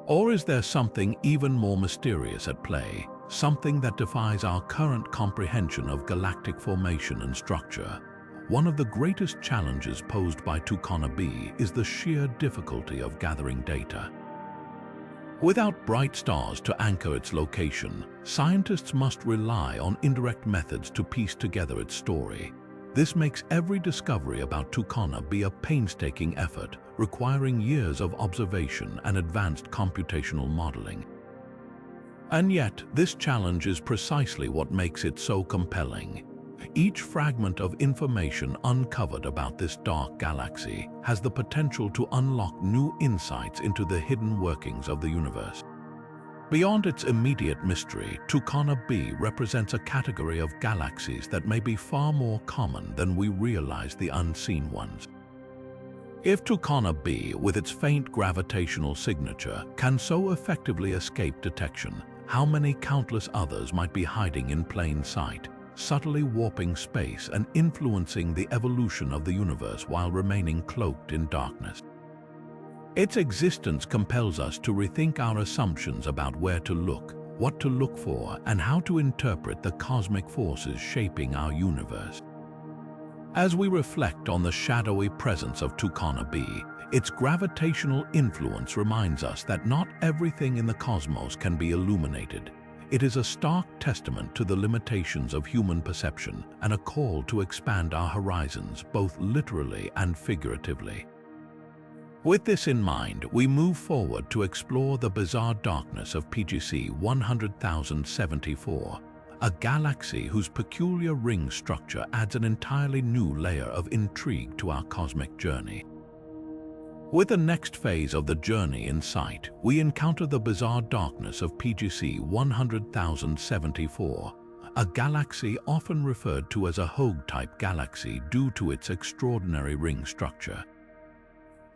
Or is there something even more mysterious at play, something that defies our current comprehension of galactic formation and structure? One of the greatest challenges posed by Coma b is the sheer difficulty of gathering data. Without bright stars to anchor its location, scientists must rely on indirect methods to piece together its story. This makes every discovery about Coma b a painstaking effort, requiring years of observation and advanced computational modeling. And yet, this challenge is precisely what makes it so compelling. Each fragment of information uncovered about this dark galaxy has the potential to unlock new insights into the hidden workings of the universe. Beyond its immediate mystery, Coma b represents a category of galaxies that may be far more common than we realize the unseen ones. If Coma b, with its faint gravitational signature, can so effectively escape detection, how many countless others might be hiding in plain sight, subtly warping space and influencing the evolution of the universe while remaining cloaked in darkness? Its existence compels us to rethink our assumptions about where to look, what to look for, and how to interpret the cosmic forces shaping our universe. As we reflect on the shadowy presence of Coma b, its gravitational influence reminds us that not everything in the cosmos can be illuminated. It is a stark testament to the limitations of human perception and a call to expand our horizons, both literally and figuratively. With this in mind, we move forward to explore the bizarre darkness of PGC 100,074, a galaxy whose peculiar ring structure adds an entirely new layer of intrigue to our cosmic journey. With the next phase of the journey in sight, we encounter the bizarre darkness of PGC 100,074, a galaxy often referred to as a Hogue-type galaxy due to its extraordinary ring structure.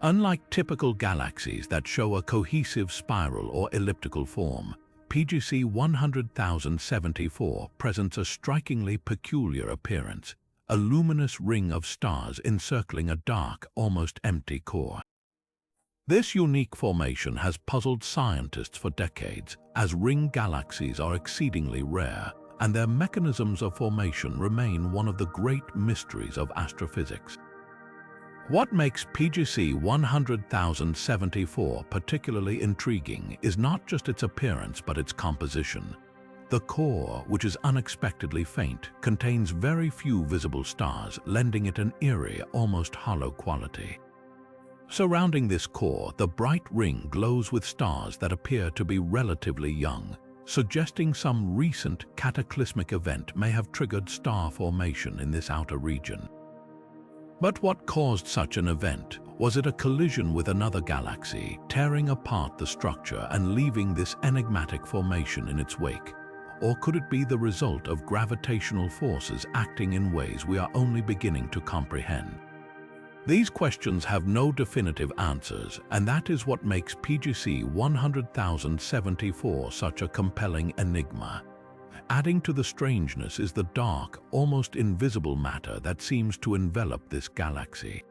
Unlike typical galaxies that show a cohesive spiral or elliptical form, PGC 100,074 presents a strikingly peculiar appearance, a luminous ring of stars encircling a dark, almost empty core. This unique formation has puzzled scientists for decades, as ring galaxies are exceedingly rare, and their mechanisms of formation remain one of the great mysteries of astrophysics. What makes PGC 100,074 particularly intriguing is not just its appearance but its composition. The core, which is unexpectedly faint, contains very few visible stars, lending it an eerie, almost hollow quality. Surrounding this core, the bright ring glows with stars that appear to be relatively young, suggesting some recent cataclysmic event may have triggered star formation in this outer region. But what caused such an event? Was it a collision with another galaxy, tearing apart the structure and leaving this enigmatic formation in its wake? Or could it be the result of gravitational forces acting in ways we are only beginning to comprehend? These questions have no definitive answers, and that is what makes PGC 100,074 such a compelling enigma. Adding to the strangeness is the dark, almost invisible matter that seems to envelop this galaxy.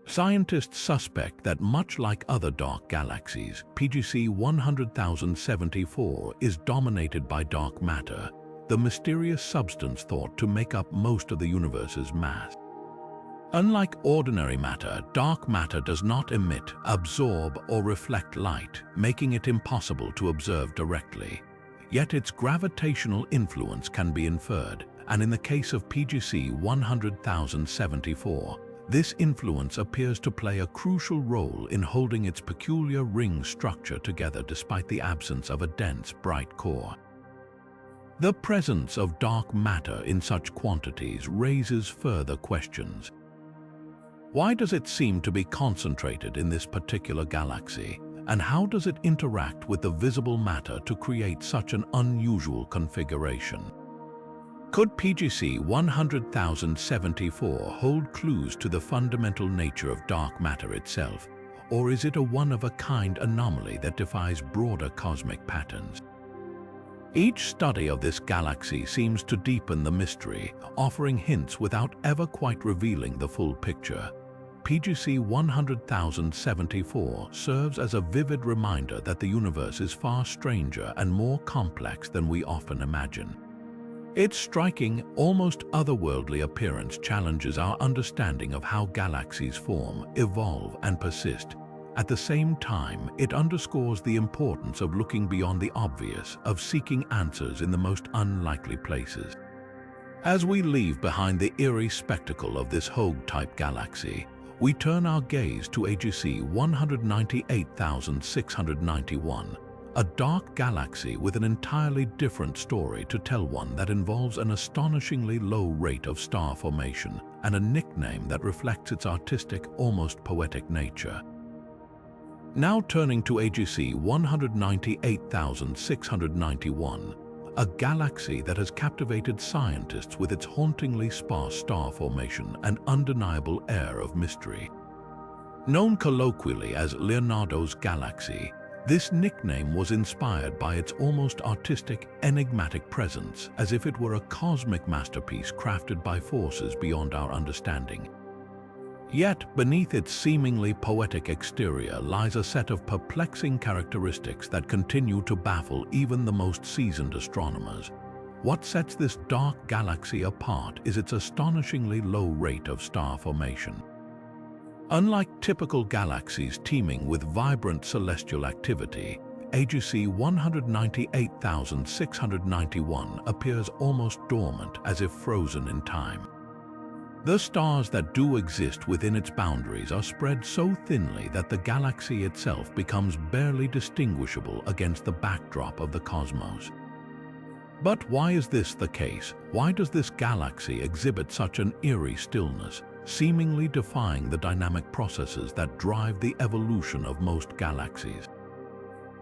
Scientists suspect that much like other dark galaxies, PGC 100,074 is dominated by dark matter, the mysterious substance thought to make up most of the universe's mass. Unlike ordinary matter, dark matter does not emit, absorb, or reflect light, making it impossible to observe directly. Yet its gravitational influence can be inferred, and in the case of PGC 100,074, this influence appears to play a crucial role in holding its peculiar ring structure together despite the absence of a dense, bright core. The presence of dark matter in such quantities raises further questions. Why does it seem to be concentrated in this particular galaxy, and how does it interact with the visible matter to create such an unusual configuration? Could PGC 100,074 hold clues to the fundamental nature of dark matter itself, or is it a one-of-a-kind anomaly that defies broader cosmic patterns? Each study of this galaxy seems to deepen the mystery, offering hints without ever quite revealing the full picture. PGC 100,074 serves as a vivid reminder that the universe is far stranger and more complex than we often imagine. Its striking, almost otherworldly appearance challenges our understanding of how galaxies form, evolve, and persist. At the same time, it underscores the importance of looking beyond the obvious, of seeking answers in the most unlikely places. As we leave behind the eerie spectacle of this Hogue-type galaxy, we turn our gaze to AGC 198,691, a dark galaxy with an entirely different story to tell, one that involves an astonishingly low rate of star formation and a nickname that reflects its artistic, almost poetic nature. Now turning to AGC 198,691, a galaxy that has captivated scientists with its hauntingly sparse star formation and undeniable air of mystery. Known colloquially as Leonardo's Galaxy, this nickname was inspired by its almost artistic, enigmatic presence, as if it were a cosmic masterpiece crafted by forces beyond our understanding. Yet, beneath its seemingly poetic exterior lies a set of perplexing characteristics that continue to baffle even the most seasoned astronomers. What sets this dark galaxy apart is its astonishingly low rate of star formation. Unlike typical galaxies teeming with vibrant celestial activity, AGC 198,691 appears almost dormant, as if frozen in time. The stars that do exist within its boundaries are spread so thinly that the galaxy itself becomes barely distinguishable against the backdrop of the cosmos. But why is this the case? Why does this galaxy exhibit such an eerie stillness, seemingly defying the dynamic processes that drive the evolution of most galaxies?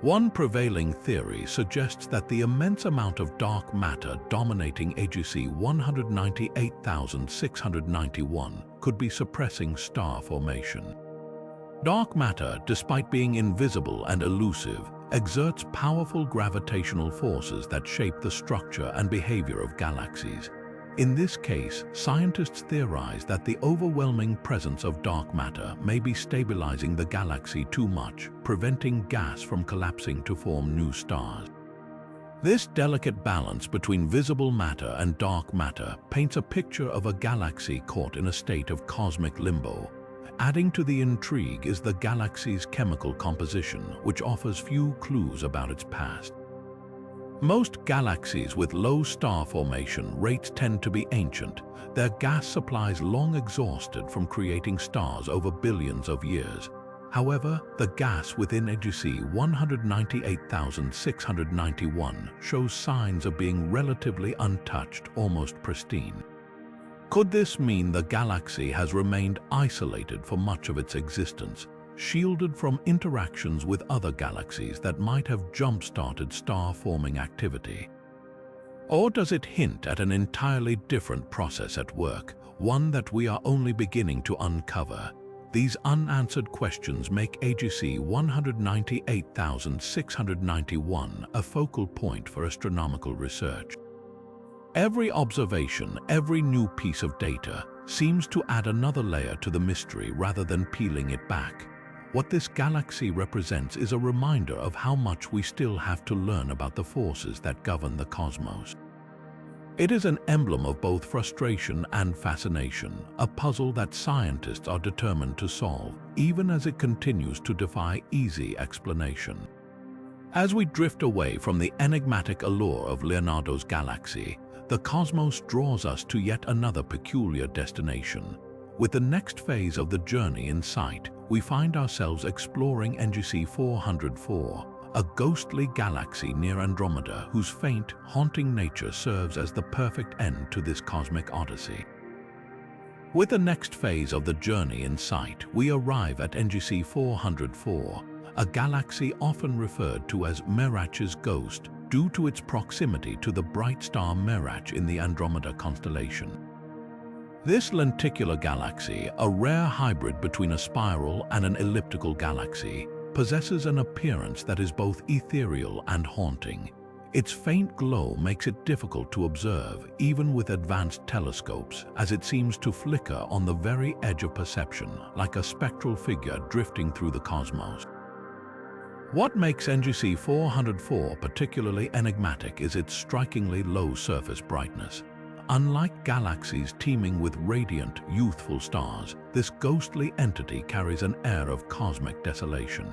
One prevailing theory suggests that the immense amount of dark matter dominating AGC 198,691 could be suppressing star formation. Dark matter, despite being invisible and elusive, exerts powerful gravitational forces that shape the structure and behavior of galaxies. In this case, scientists theorize that the overwhelming presence of dark matter may be stabilizing the galaxy too much, preventing gas from collapsing to form new stars. This delicate balance between visible matter and dark matter paints a picture of a galaxy caught in a state of cosmic limbo. Adding to the intrigue is the galaxy's chemical composition, which offers few clues about its past. Most galaxies with low star formation rates tend to be ancient, their gas supplies long exhausted from creating stars over billions of years. However, the gas within AGC 198,691 shows signs of being relatively untouched, almost pristine. Could this mean the galaxy has remained isolated for much of its existence, shielded from interactions with other galaxies that might have jump-started star-forming activity? Or does it hint at an entirely different process at work, one that we are only beginning to uncover? These unanswered questions make AGC 198,691 a focal point for astronomical research. Every observation, every new piece of data, seems to add another layer to the mystery rather than peeling it back. What this galaxy represents is a reminder of how much we still have to learn about the forces that govern the cosmos. It is an emblem of both frustration and fascination, a puzzle that scientists are determined to solve, even as it continues to defy easy explanation. As we drift away from the enigmatic allure of Leonardo's Galaxy, the cosmos draws us to yet another peculiar destination. With the next phase of the journey in sight, we find ourselves exploring NGC 404, a ghostly galaxy near Andromeda whose faint, haunting nature serves as the perfect end to this cosmic odyssey. With the next phase of the journey in sight, we arrive at NGC 404, a galaxy often referred to as Meerache's ghost due to its proximity to the bright star Meerache in the Andromeda constellation. This lenticular galaxy, a rare hybrid between a spiral and an elliptical galaxy, possesses an appearance that is both ethereal and haunting. Its faint glow makes it difficult to observe, even with advanced telescopes, as it seems to flicker on the very edge of perception, like a spectral figure drifting through the cosmos. What makes NGC 404 particularly enigmatic is its strikingly low surface brightness. Unlike galaxies teeming with radiant, youthful stars, this ghostly entity carries an air of cosmic desolation.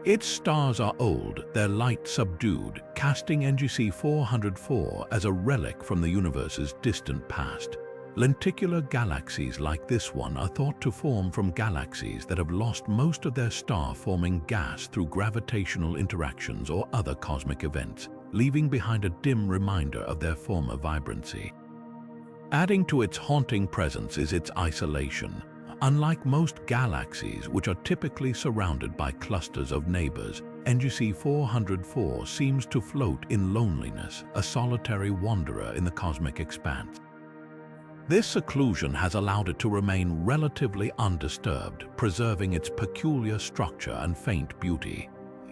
Its stars are old, their light subdued, casting NGC 404 as a relic from the universe's distant past. Lenticular galaxies like this one are thought to form from galaxies that have lost most of their star-forming gas through gravitational interactions or other cosmic events, leaving behind a dim reminder of their former vibrancy. Adding to its haunting presence is its isolation. Unlike most galaxies, which are typically surrounded by clusters of neighbors, NGC 404 seems to float in loneliness, a solitary wanderer in the cosmic expanse. This seclusion has allowed it to remain relatively undisturbed, preserving its peculiar structure and faint beauty.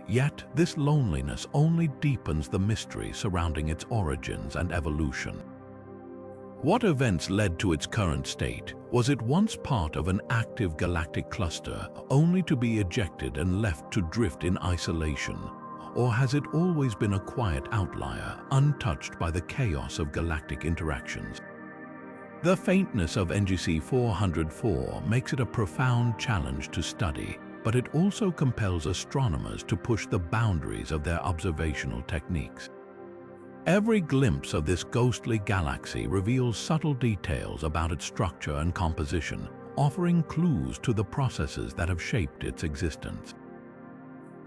Yet, this loneliness only deepens the mystery surrounding its origins and evolution. What events led to its current state? Was it once part of an active galactic cluster, only to be ejected and left to drift in isolation? Or has it always been a quiet outlier, untouched by the chaos of galactic interactions? The faintness of NGC 404 makes it a profound challenge to study, but it also compels astronomers to push the boundaries of their observational techniques. Every glimpse of this ghostly galaxy reveals subtle details about its structure and composition, offering clues to the processes that have shaped its existence.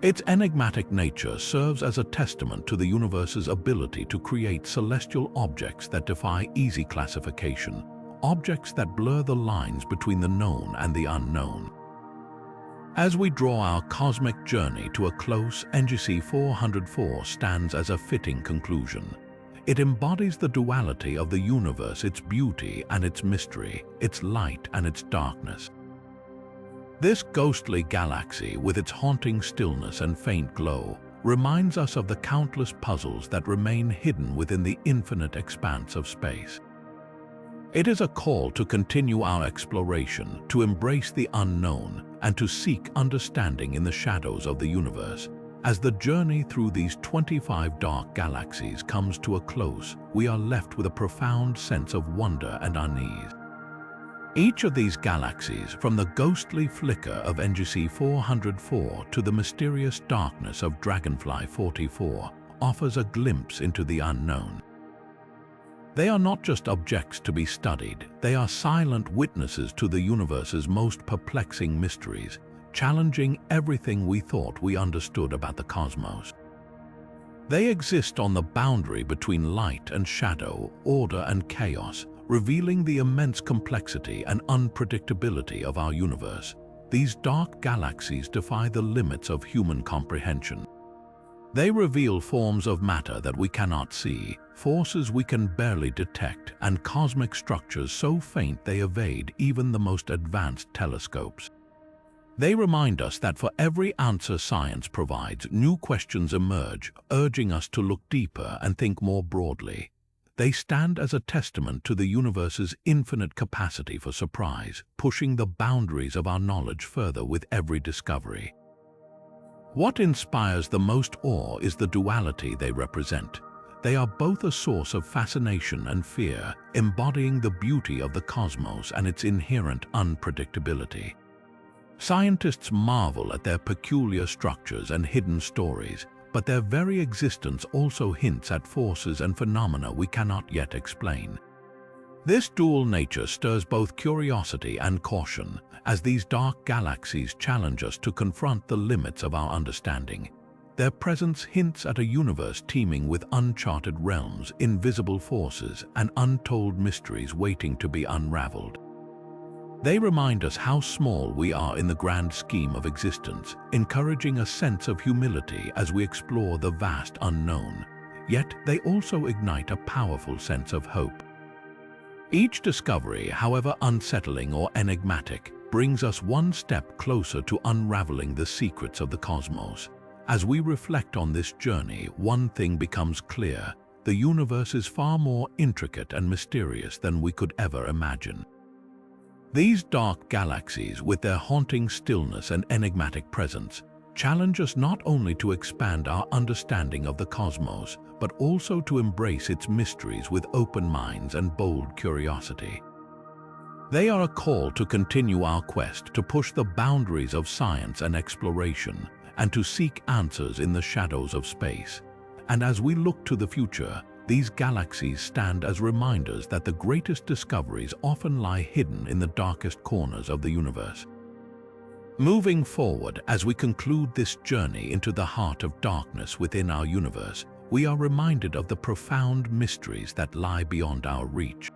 Its enigmatic nature serves as a testament to the universe's ability to create celestial objects that defy easy classification, objects that blur the lines between the known and the unknown. As we draw our cosmic journey to a close, NGC 404 stands as a fitting conclusion. It embodies the duality of the universe, its beauty and its mystery, its light and its darkness. This ghostly galaxy, with its haunting stillness and faint glow, reminds us of the countless puzzles that remain hidden within the infinite expanse of space. It is a call to continue our exploration, to embrace the unknown, and to seek understanding in the shadows of the universe. As the journey through these 25 dark galaxies comes to a close, we are left with a profound sense of wonder and unease. Each of these galaxies, from the ghostly flicker of NGC 404 to the mysterious darkness of Dragonfly 44, offers a glimpse into the unknown. They are not just objects to be studied, they are silent witnesses to the universe's most perplexing mysteries, challenging everything we thought we understood about the cosmos. They exist on the boundary between light and shadow, order and chaos, revealing the immense complexity and unpredictability of our universe. These dark galaxies defy the limits of human comprehension. They reveal forms of matter that we cannot see, forces we can barely detect, and cosmic structures so faint they evade even the most advanced telescopes. They remind us that for every answer science provides, new questions emerge, urging us to look deeper and think more broadly. They stand as a testament to the universe's infinite capacity for surprise, pushing the boundaries of our knowledge further with every discovery. What inspires the most awe is the duality they represent. They are both a source of fascination and fear, embodying the beauty of the cosmos and its inherent unpredictability. Scientists marvel at their peculiar structures and hidden stories, but their very existence also hints at forces and phenomena we cannot yet explain. This dual nature stirs both curiosity and caution, as these dark galaxies challenge us to confront the limits of our understanding. Their presence hints at a universe teeming with uncharted realms, invisible forces, and untold mysteries waiting to be unraveled. They remind us how small we are in the grand scheme of existence, encouraging a sense of humility as we explore the vast unknown. Yet they also ignite a powerful sense of hope. Each discovery, however unsettling or enigmatic, brings us one step closer to unraveling the secrets of the cosmos. As we reflect on this journey, one thing becomes clear: the universe is far more intricate and mysterious than we could ever imagine. These dark galaxies, with their haunting stillness and enigmatic presence, challenge us not only to expand our understanding of the cosmos, but also to embrace its mysteries with open minds and bold curiosity. They are a call to continue our quest to push the boundaries of science and exploration, and to seek answers in the shadows of space. And as we look to the future, these galaxies stand as reminders that the greatest discoveries often lie hidden in the darkest corners of the universe. Moving forward, as we conclude this journey into the heart of darkness within our universe, we are reminded of the profound mysteries that lie beyond our reach.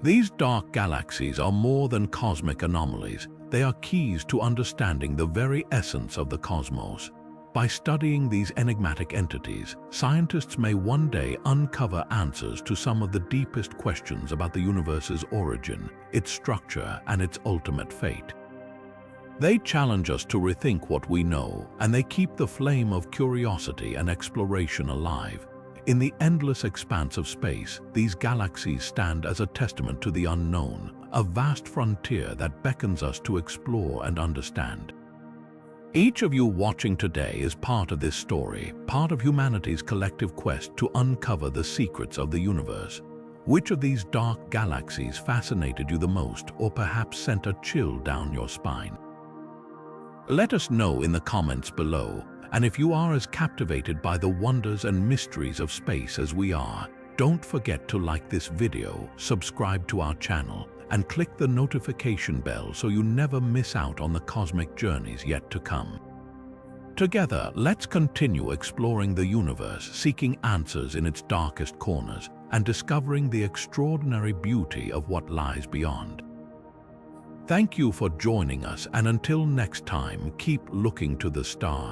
These dark galaxies are more than cosmic anomalies. They are keys to understanding the very essence of the cosmos. By studying these enigmatic entities, scientists may one day uncover answers to some of the deepest questions about the universe's origin, its structure, and its ultimate fate. They challenge us to rethink what we know, and they keep the flame of curiosity and exploration alive. In the endless expanse of space, these galaxies stand as a testament to the unknown, a vast frontier that beckons us to explore and understand. Each of you watching today is part of this story, part of humanity's collective quest to uncover the secrets of the universe. Which of these dark galaxies fascinated you the most, or perhaps sent a chill down your spine? Let us know in the comments below, and if you are as captivated by the wonders and mysteries of space as we are, don't forget to like this video, subscribe to our channel, and click the notification bell so you never miss out on the cosmic journeys yet to come. Together, let's continue exploring the universe, seeking answers in its darkest corners, and discovering the extraordinary beauty of what lies beyond. Thank you for joining us, and until next time, keep looking to the stars.